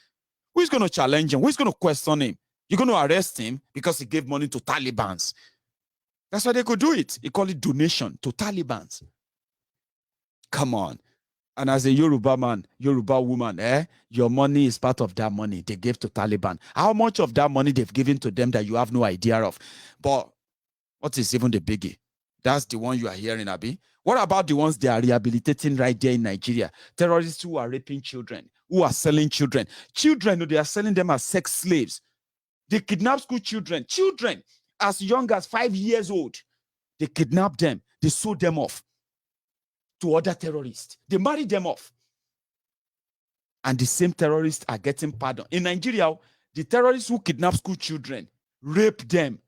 Who's going to challenge him? Who's going to question him? You're going to arrest him because he gave money to Talibans. That's why they could do it. They call it donation to Talibans. Come on. And as a Yoruba man, Yoruba woman, your money is part of that money they gave to Taliban. How much of that money they've given to them that you have no idea of? But what is even the biggie? That's the one you are hearing, Abi. What about the ones they are rehabilitating right there in Nigeria? Terrorists who are raping children, who are selling children. Children, they are selling them as sex slaves. They kidnap school children. as young as 5 years old. They kidnap them. They sold them off to other terrorists. They marry them off. And the same terrorists are getting pardon. In Nigeria, the terrorists who kidnap school children, rape them,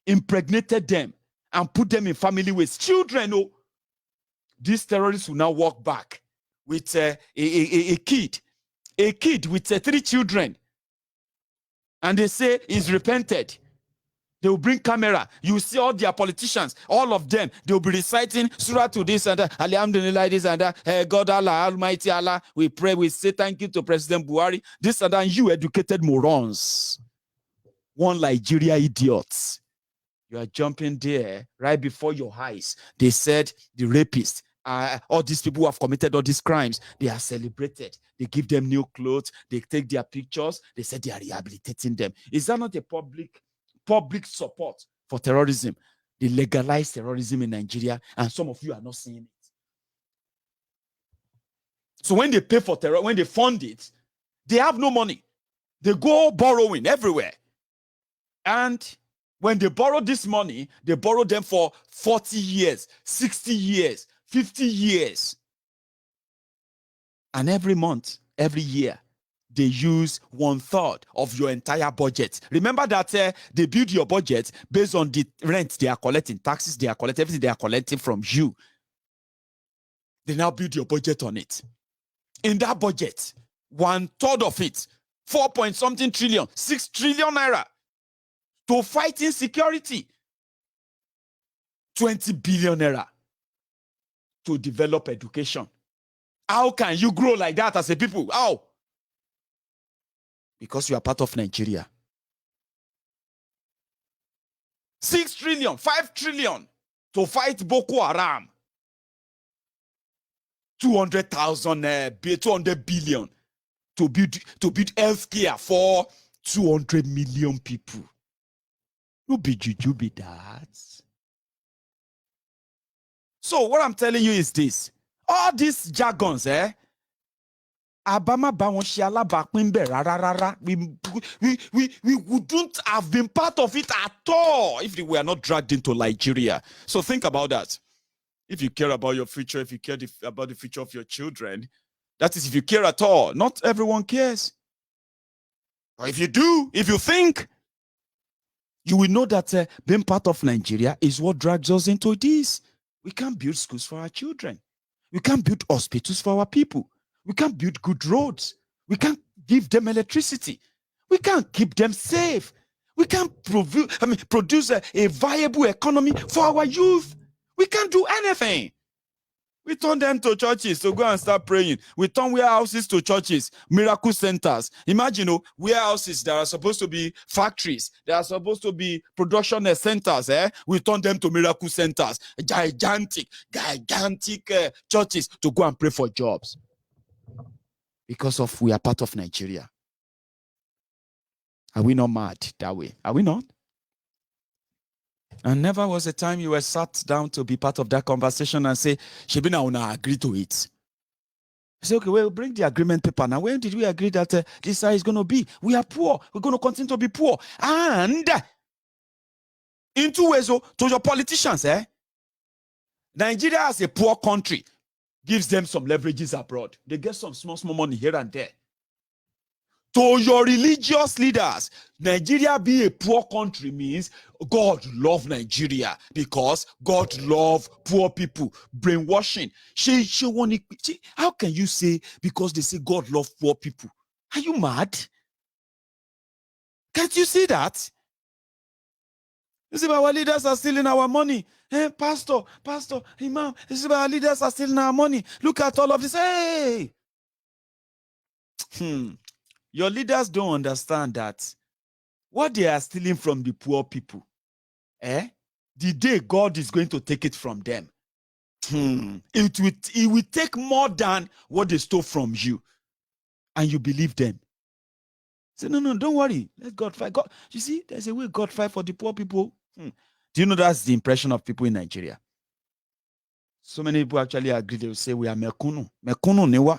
impregnated them, and put them in family with children. Oh, these terrorists will now walk back with a kid with 3 children. And they say he's repented. They will bring camera. You will see all their politicians, all of them. They will be reciting surah to this and that, alhamdulillah, this and that. God, Allah, Almighty Allah, we pray, we say thank you to President Buhari. This and that, and you educated morons. One Nigeria idiots. You are jumping there right before your eyes. They said the rapists, all these people who have committed all these crimes, they are celebrated. They give them new clothes. They take their pictures. They said they are rehabilitating them. Is that not a public support for terrorism? They legalize terrorism in Nigeria, and some of you are not seeing it. So when they pay for terror, when they fund it, they have no money. They go borrowing everywhere. And when they borrow this money, they borrow them for 40 years, 60 years, 50 years. And every month, every year, they use 1/3 of your entire budget. Remember that they build your budget based on the rent they are collecting, taxes they are collecting, everything they are collecting from you. They now build your budget on it. In that budget, 1/3 of it, 4-point-something trillion, 6 trillion naira, to fight insecurity. 20 billion naira to develop education. How can you grow like that as a people? How? Because you are part of Nigeria. 6 trillion, 5 trillion to fight Boko Haram. 200 billion to build healthcare for 200 million people. No be juju be that. So what I'm telling you is this. All these jargons, Abama we wouldn't have been part of it at all if we were not dragged into Nigeria. So think about that. If you care about your future, if you care about the future of your children, that is if you care at all. Not everyone cares. Or if you do, if you think, you will know that being part of Nigeria is what drags us into this. We can't build schools for our children. We can't build hospitals for our people. We can't build good roads. We can't give them electricity. We can't keep them safe. We can't produce a viable economy for our youth. We can't do anything. We turn them to churches to go and start praying. We turn warehouses to churches, miracle centers. Imagine warehouses that are supposed to be factories, that are supposed to be production centers. We turn them to miracle centers, gigantic churches to go and pray for jobs. Because we are part of Nigeria. Are we not mad that way? Are we not? And never was a time you were sat down to be part of that conversation and say, Shebina, I wanna agree to it. I say, okay, well, bring the agreement paper. Now, when did we agree that this is going to be? We are poor. We're going to continue to be poor. And in 2 ways, to your politicians, Nigeria as a poor country gives them some leverages abroad. They get some small money here and there. To your religious leaders, Nigeria being a poor country means God love Nigeria because God love poor people. Brainwashing. How can you say because they say God love poor people? Are you mad? Can't you see that? You see, our leaders are stealing our money. Hey, pastor, imam, you see, our leaders are stealing our money. Look at all of this. Hey! Your leaders don't understand that what they are stealing from the poor people, the day God is going to take it from them, it will take more than what they stole from you. And you believe them. Say, no, don't worry. Let God fight. God, you see, there's a way God fight for the poor people. Do you know that's the impression of people in Nigeria? So many people actually agree. They will say, we are mekunu. Mekunu newa.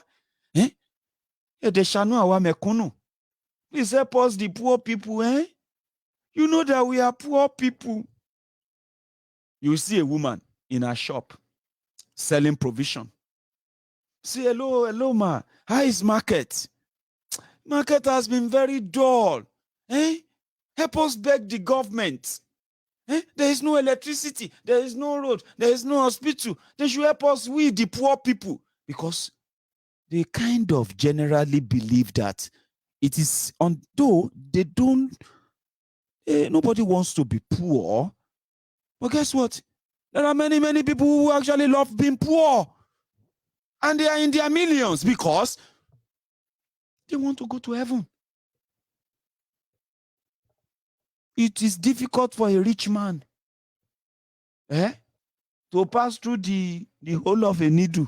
They shall know our mekunu. Please help us, the poor people, You know that we are poor people. You see a woman in a shop selling provision. Say, hello, ma. How is market? Market has been very dull. Help us beg the government. There is no electricity. There is no road. There is no hospital. They should help us, we the poor people. Because they kind of generally believe that it is, though they don't, nobody wants to be poor. But guess what? There are many, many people who actually love being poor. And they are in their millions because they want to go to heaven. It is difficult for a rich man to pass through the hole of a needle.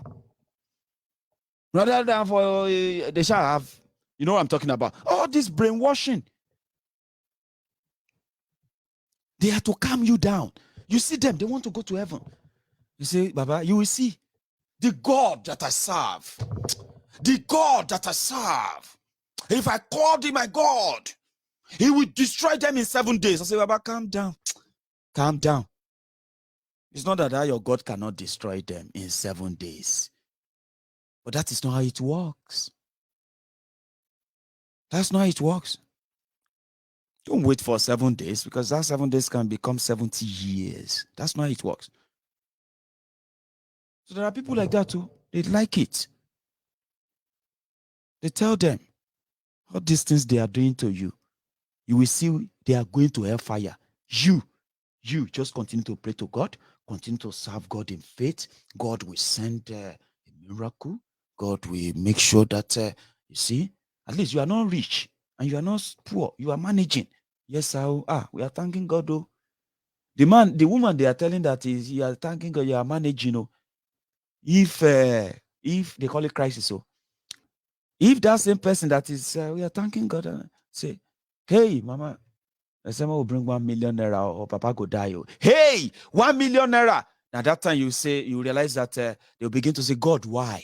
Rather than for they shall have, you know what I'm talking about. All this brainwashing. They have to calm you down. You see them, they want to go to heaven. You say, Baba, you will see the God that I serve. The God that I serve. If I called him my God, he will destroy them in 7 days. I say, Baba, calm down. Calm down. It's not that your God cannot destroy them in 7 days. But that is not how it works. That's not how it works. Don't wait for 7 days, because that 7 days can become 70 years. That's not how it works. So there are people like that too. They like it. They tell them all these things they are doing to you. You will see they are going to hellfire. You just continue to pray to God. Continue to serve God in faith. God will send a miracle. God will make sure that, you see, at least you are not rich and you are not poor. You are managing. Yes, we are thanking God, though. The woman they are telling that is, you are thanking God, you are managing, if they call it crisis, if that same person that is, we are thanking God, say, hey, mama, someone will bring 1 million naira or papa go die. Hey, 1 million naira. Now that time you realize that they'll begin to say, God, why?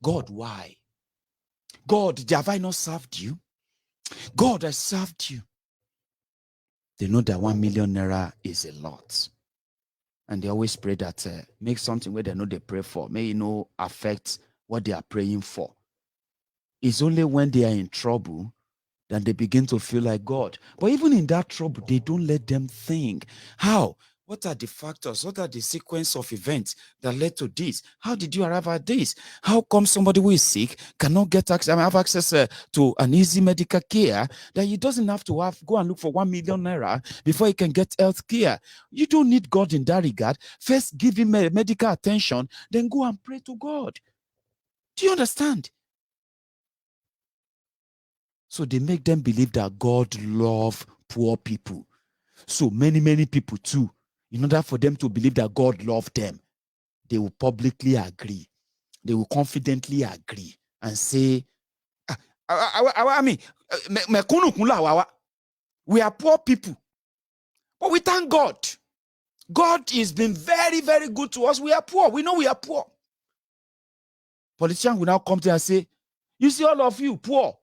God, why? God, have I not served you? God, I served you. They know that 1 million naira is a lot. And they always pray that make something where they know they pray for, may affect what they are praying for. It's only when they are in trouble that they begin to feel like God. But even in that trouble, they don't let them think. How? What are the factors? What are the sequence of events that led to this? How did you arrive at this? How come somebody who is sick cannot have access to an easy medical care, that he doesn't have to go and look for 1 million naira before he can get health care? You don't need God in that regard. First, give him medical attention, then go and pray to God. Do you understand? So they make them believe that God loves poor people. So many, many people too, in order for them to believe that God loves them, they will publicly agree. They will confidently agree and say, we are poor people, but we thank God. God has been very, very good to us. We are poor. We know we are poor. Politicians will now come to and say, you see all of you poor.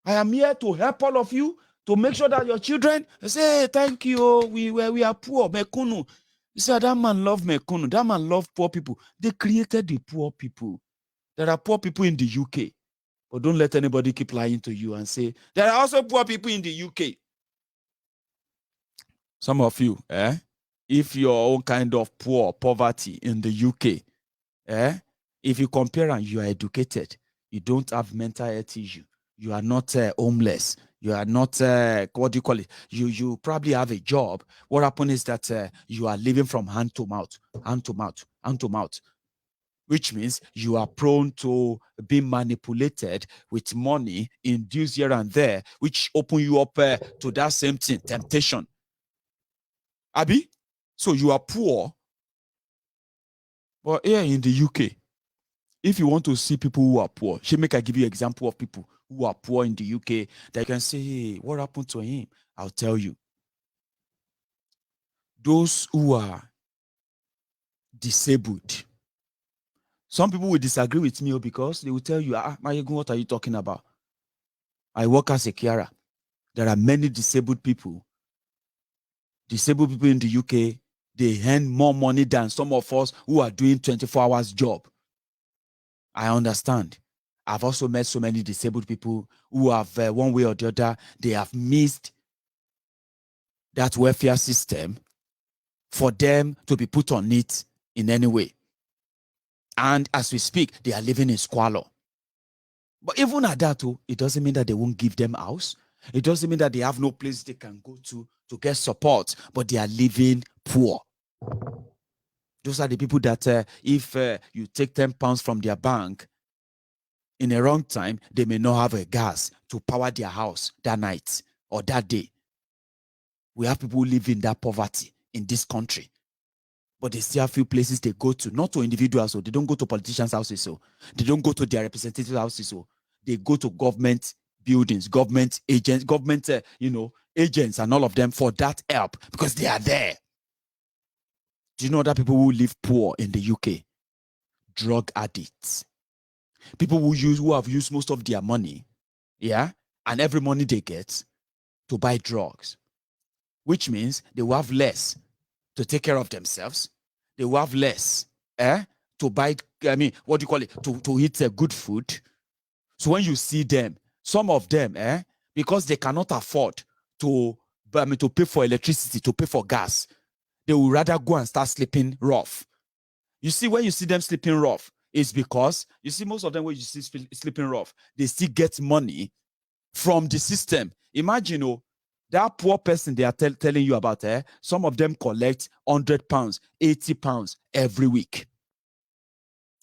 I am here to help all of you, to make sure that your children say, hey, thank you, we are poor. Mekunu. You say, that man love Mekunu. That man love poor people. They created the poor people. There are poor people in the UK. But don't let anybody keep lying to you and say, there are also poor people in the UK. Some of you, if your own kind of poverty in the UK, if you compare and you are educated, you don't have mental health issue, you are not homeless, you are not, what do you call it? You probably have a job. What happens is that you are living from hand to mouth, which means you are prone to being manipulated with money induced here and there, which open you up to that same thing, temptation. Abi? So you are poor. But here in the UK, if you want to see people who are poor, she make I give you an example of people who are poor in the UK that you can say, hey, what happened to him? I'll tell you. Those who are disabled. Some people will disagree with me because they will tell you, Mayegun, what are you talking about? I work as a carer. There are many disabled people disabled people in the UK, they earn more money than some of us who are doing 24 hours job. I understand. I've also met so many disabled people who have, one way or the other, they have missed that welfare system for them to be put on it in any way. And as we speak, they are living in squalor. But even at that, it doesn't mean that they won't give them house. It doesn't mean that they have no place they can go to get support, but they are living poor. Those are the people that if you take £10 from their bank, in a wrong time, they may not have a gas to power their house that night or that day. We have people who live in that poverty in this country. But they still have few places they go to, not to individuals, so they don't go to politicians' houses, so they don't go to their representatives' houses, so they go to government buildings, government agents, government, agents and all of them for that help because they are there. Do you know other people who live poor in the UK? Drug addicts. People who have used most of their money, and every money they get to buy drugs, which means they will have less to take care of themselves. They will have less to buy, to eat good food. So when you see them, some of them, because they cannot afford to pay for electricity, to pay for gas, they will rather go and start sleeping rough. You see, when you see them sleeping rough, it's because, you see, most of them when you see sleeping rough, they still get money from the system. Imagine, that poor person they are telling you about, some of them collect £100, £80 every week.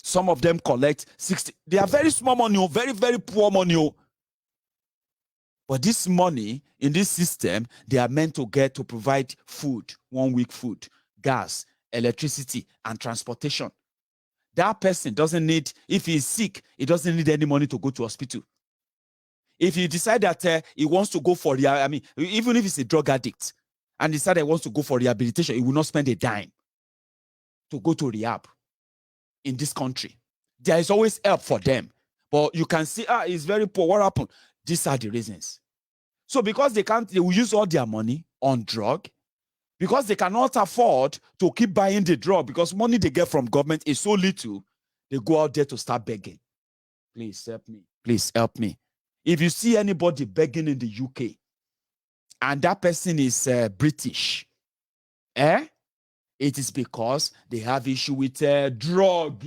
Some of them collect 60. They are very small money, very, very poor money. But this money in this system, they are meant to get to provide food, 1 week food, gas, electricity, and transportation. That person doesn't need, if he's sick, he doesn't need any money to go to hospital. If he decide that he wants to go for, even if he's a drug addict and decide he wants to go for rehabilitation, he will not spend a dime to go to rehab in this country. There is always help for them. But you can see, he's very poor. What happened? These are the reasons. So because they will use all their money on drug, because they cannot afford to keep buying the drug, because money they get from government is so little, they go out there to start begging. Please help me. Please help me. If you see anybody begging in the UK and that person is British, it is because they have issue with drug.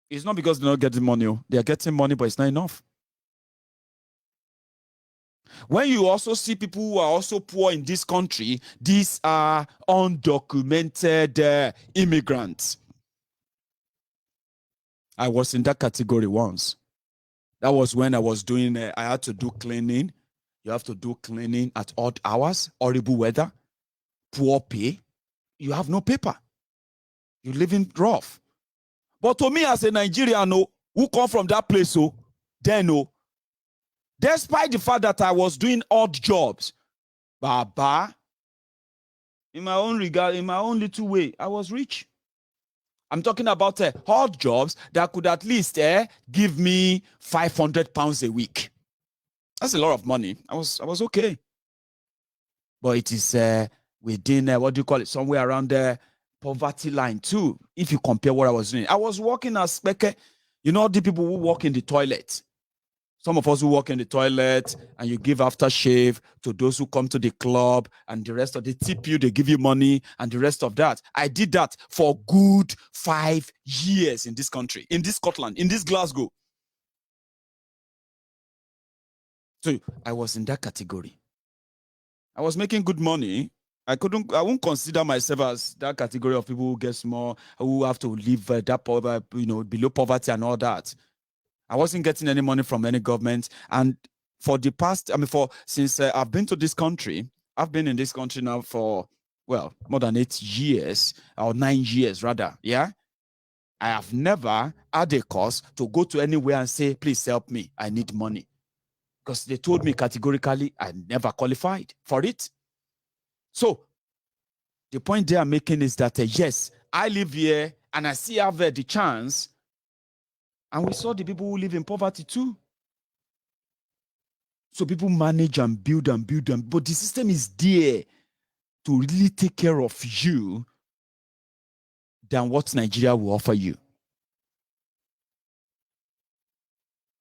It's not because they're not getting money. They are getting money, but it's not enough. When you also see people who are also poor in this country, these are undocumented immigrants. I was in that category once. That was when I was doing, I had to do cleaning. You have to do cleaning at odd hours, horrible weather, poor pay. You have no paper. You're living rough. But to me as a Nigerian, who come from that place, despite the fact that I was doing odd jobs, Baba, in my own regard, in my own little way, I was rich. I'm talking about odd jobs that could at least give me £500 a week. That's a lot of money. I was okay. But it is within, somewhere around the poverty line too, if you compare what I was doing. I was working as speke, the people who work in the toilet. Some of us who work in the toilet and you give aftershave to those who come to the club and the rest of the tip you, they give you money and the rest of that. I did that for good 5 years in this country, in this Scotland, in this Glasgow. So I was in that category. I was making good money. I won't consider myself as that category of people who get small, who have to live below poverty and all that. I wasn't getting any money from any government. And for the past, since I've been to this country, I've been in this country now for, more than 8 years, or 9 years rather, I have never had a cause to go to anywhere and say, please help me, I need money. Because they told me categorically I never qualified for it. So the point they are making is that, yes, I live here and I still have the chance. And we saw the people who live in poverty too. So people manage and build, but the system is there to really take care of you than what Nigeria will offer you.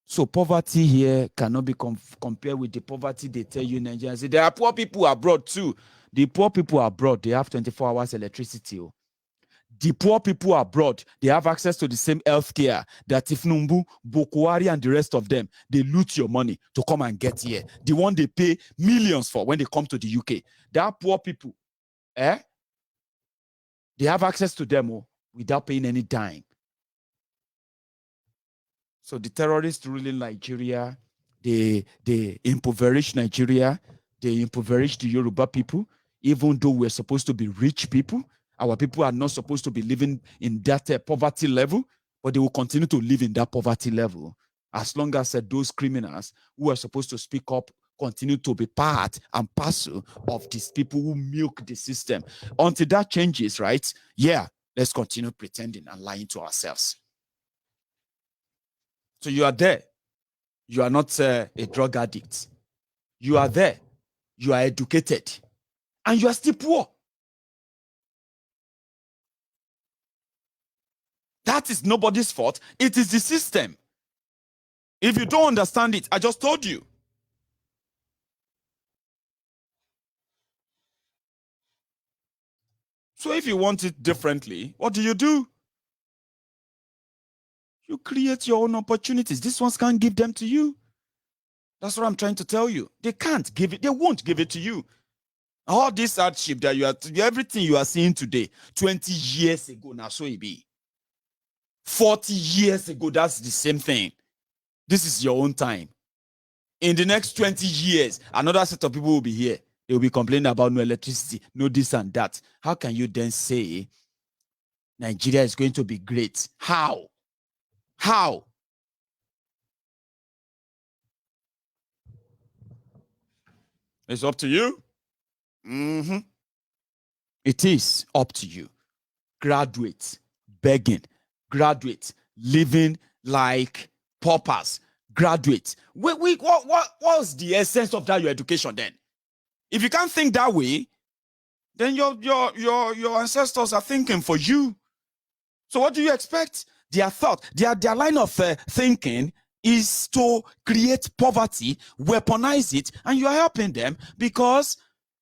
So poverty here cannot be compared with the poverty they tell you in Nigeria. There are poor people abroad too. The poor people abroad, they have 24 hours electricity. The poor people abroad, they have access to the same healthcare that Tifnumbu, Bokwari, and the rest of them, they loot your money to come and get here. The one they pay millions for when they come to the UK. There are poor people, they have access to them without paying any dime. So the terrorists ruling Nigeria, they impoverish Nigeria, they impoverish the Yoruba people, even though we're supposed to be rich people. Our people are not supposed to be living in that poverty level, but they will continue to live in that poverty level as long as those criminals who are supposed to speak up continue to be part and parcel of these people who milk the system. Until that changes, right? Yeah, let's continue pretending and lying to ourselves. So you are there. You are not a drug addict. You are there. You are educated. And you are still poor. That is nobody's fault. It is the system. If you don't understand it, I just told you. So if you want it differently, what do? You create your own opportunities. These ones can't give them to you. That's what I'm trying to tell you. They can't give it. They won't give it to you. All this hardship that you are, everything you are seeing today, 20 years ago, now so it be. 40 years ago, that's the same thing. This is your own time. In the next 20 years, another set of people will be here. They will be complaining about no electricity, no this and that. How can you then say Nigeria is going to be great? How? How? It's up to you. It is up to you. Graduates begging, graduates living like paupers, graduates. What was the essence of that your education then? If you can't think that way, then your ancestors are thinking for you. So what do you expect? Their thought, their line of thinking is to create poverty, weaponize it, and you are helping them because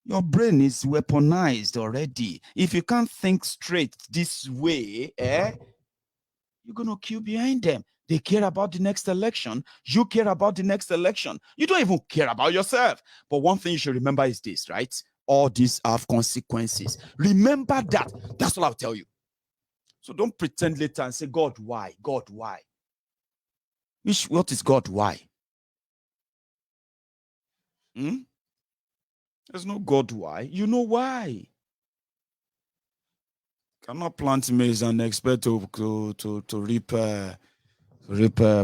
your brain is weaponized already. If you can't think straight this way, you're going to queue behind them. They care about the next election. You care about the next election. You don't even care about yourself. But one thing you should remember is this, right? All these have consequences. Remember that. That's all I'll tell you. So don't pretend later and say, God, why? God, why? What is God, why? There's no God, why. You know why. Cannot plant maize and expect to reap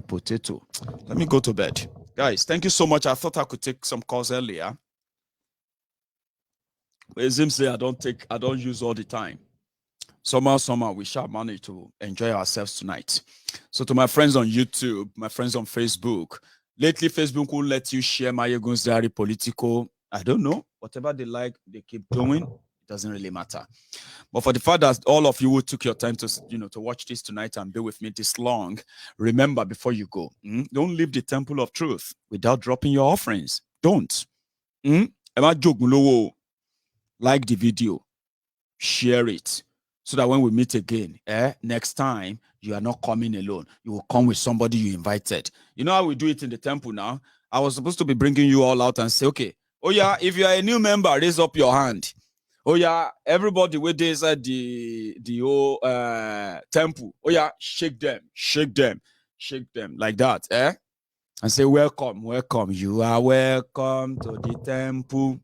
potato. Let me go to bed. Guys, thank you so much. I thought I could take some calls earlier. But it seems I don't use all the time. Somehow we shall manage to enjoy ourselves tonight. So to my friends on YouTube, my friends on Facebook, lately Facebook will let you share Mayegun's Diary political. I don't know. Whatever they like, they keep doing. It doesn't really matter. But for the fact that all of you who took your time to watch this tonight and be with me this long, remember before you go, don't leave the temple of truth without dropping your offerings. Don't. Like the video, share it, so that when we meet again, next time, you are not coming alone. You will come with somebody you invited. You know how we do it in the temple now? I was supposed to be bringing you all out and say, okay, oh yeah, if you are a new member, raise up your hand. Oh yeah, everybody with this at the whole temple. Oh yeah, shake them like that, and say, welcome. You are welcome to the temple.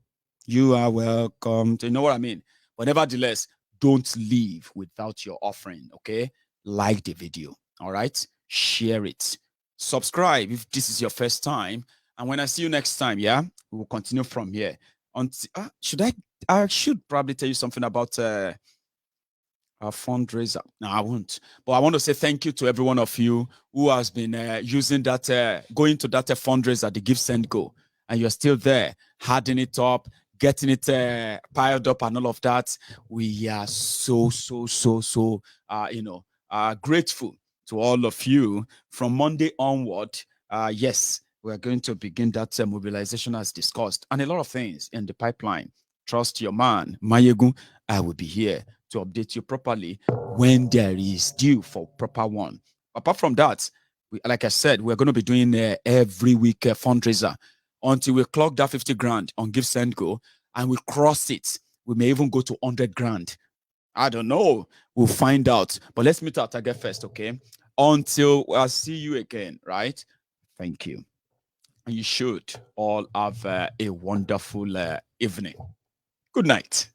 You are welcome. You know what I mean? But nevertheless, don't leave without your offering, okay? Like the video, all right? Share it. Subscribe if this is your first time. And when I see you next time, yeah, we will continue from here. I should probably tell you something about our fundraiser. No, I won't. But I want to say thank you to every one of you who has been using that, going to that fundraiser, the Give Send Go. and you're still there, hardening it up, getting it piled up and all of that, we are so grateful to all of you. From Monday onward, yes, we're going to begin that mobilization as discussed, and a lot of things in the pipeline. Trust your man, Mayegun. I will be here to update you properly when there is due for proper one. Apart from that, like I said, we're going to be doing every week fundraiser until we clock that 50 grand on Give Send Go, and we cross it. We may even go to 100 grand. I don't know. We'll find out. But let's meet our target first, okay? Until I see you again, right? Thank you. And you should all have a wonderful evening. Good night.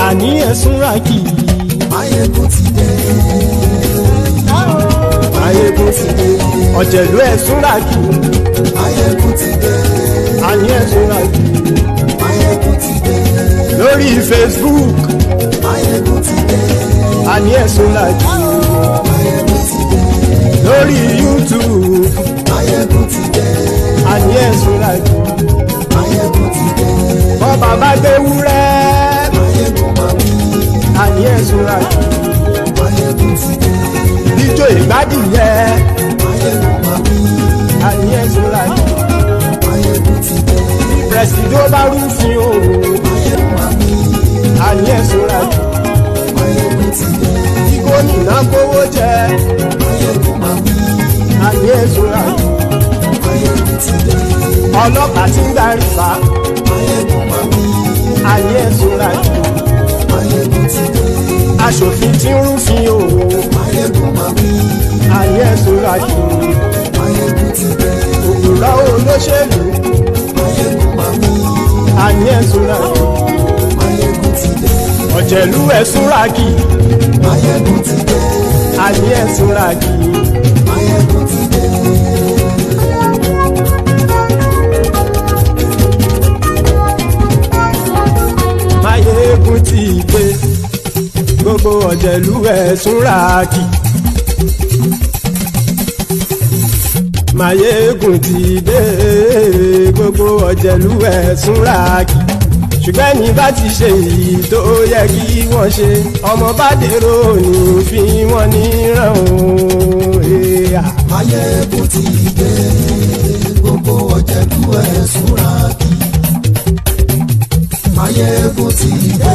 Àní ẹ̀sùnra kì í. Máyégún ti dé. Máyégún ti dé. Ọ̀jẹ̀lú ẹ̀sùnra kì í. Máyégún ti dé. Àní ẹ̀sùnra kì í. Máyégún ti dé. Lórí Facebook. Máyégún ti dé. Àní ẹ̀sùnra kì í. Máyégún ti dé. Lórí YouTube. Máyégún ti dé. Àní ẹ̀sùnra kì í. Máyégún ti dé. Bọ́ bàbá gbé wúrẹ́. Àní ẹ̀sùnra kì í. Máyégún ti dé. Ijó ìgbádìyẹ. Máyégún máa bí. Àní ẹ̀sùnra kì í. Máyégún ti dé. Pẹ̀sìdó bá rúfin o. Máyégún máa bí. Àní ẹ̀sùnra kì í. Máyégún ti dé. Kí gómìnà kówó jẹ. Máyégún máa bí. Àní ẹ̀sùnra kì í. Máyégún ti dé. Ọlọ́pàá ti ń darí fa. Máyégún máa bí. Àní ẹ̀sùnra kì í. Máyégún ti dé. Aṣòfin tí ń rúfin o. Máyégún máa bí. Àní ẹ̀sùnra kì í. Máyégún ti dé. Òkúra olóṣèlú. Máyégún máa bí. Àní ẹ̀sùnra kì í. Máyégún ti dé. Ọ̀jẹ̀lú ẹ̀sùnra kì í. Máyégún ti dé. Àní ẹ̀sùnra kì í. Máyégún ti dé. Máyégún ti dé. Gbogbo ọ̀jẹ̀lú ẹ̀sùnra kì í. Máyégún ti dé. Gbogbo ọ̀jẹ̀lú ẹ̀sùnra kì í. Ṣùgbọ́n ní bá ti ṣe èyí tó yẹ kí wọ́n ṣe, ọmọ bá dèrò ní fi wọ́n níran o. Máyégún ti dé. Gbogbo ọ̀jẹ̀lú ẹ̀sùnra kì í. Máyégún ti dé.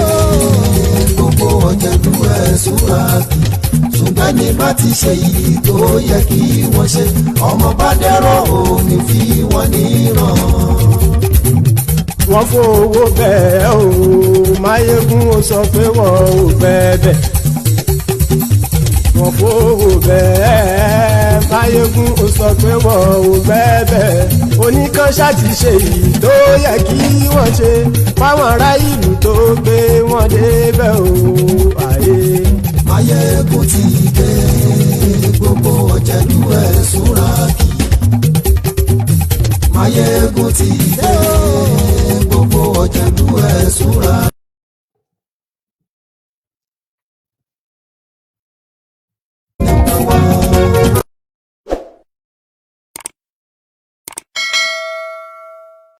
Gbogbo ọ̀jẹ̀lú ẹ̀sùnra kì í. Ṣùgbọ́n ní bá ti ṣe èyí tó yẹ kí wọ́n ṣe, ọmọ bá dèrò ní fi wọ́n níran. Wọ́n fowó bẹ́ẹ̀ o. Máyégún ó sọ pé wọ́n ò bẹ́ẹ̀. Wọ́n fowó bẹ́ẹ̀. Máyégún ó sọ pé wọ́n ò bẹ́ẹ̀. Oníkanṣá ti ṣe èyí tó yẹ kí wọ́n ṣe fáwọn ará ìlú tó gbé wọn débẹ̀ o. Máyégún ti dé. Gbogbo ọ̀jẹ̀lú ẹ̀sùnra kì í. Máyégún ti dé. Gbogbo ọ̀jẹ̀lú ẹ̀sùnra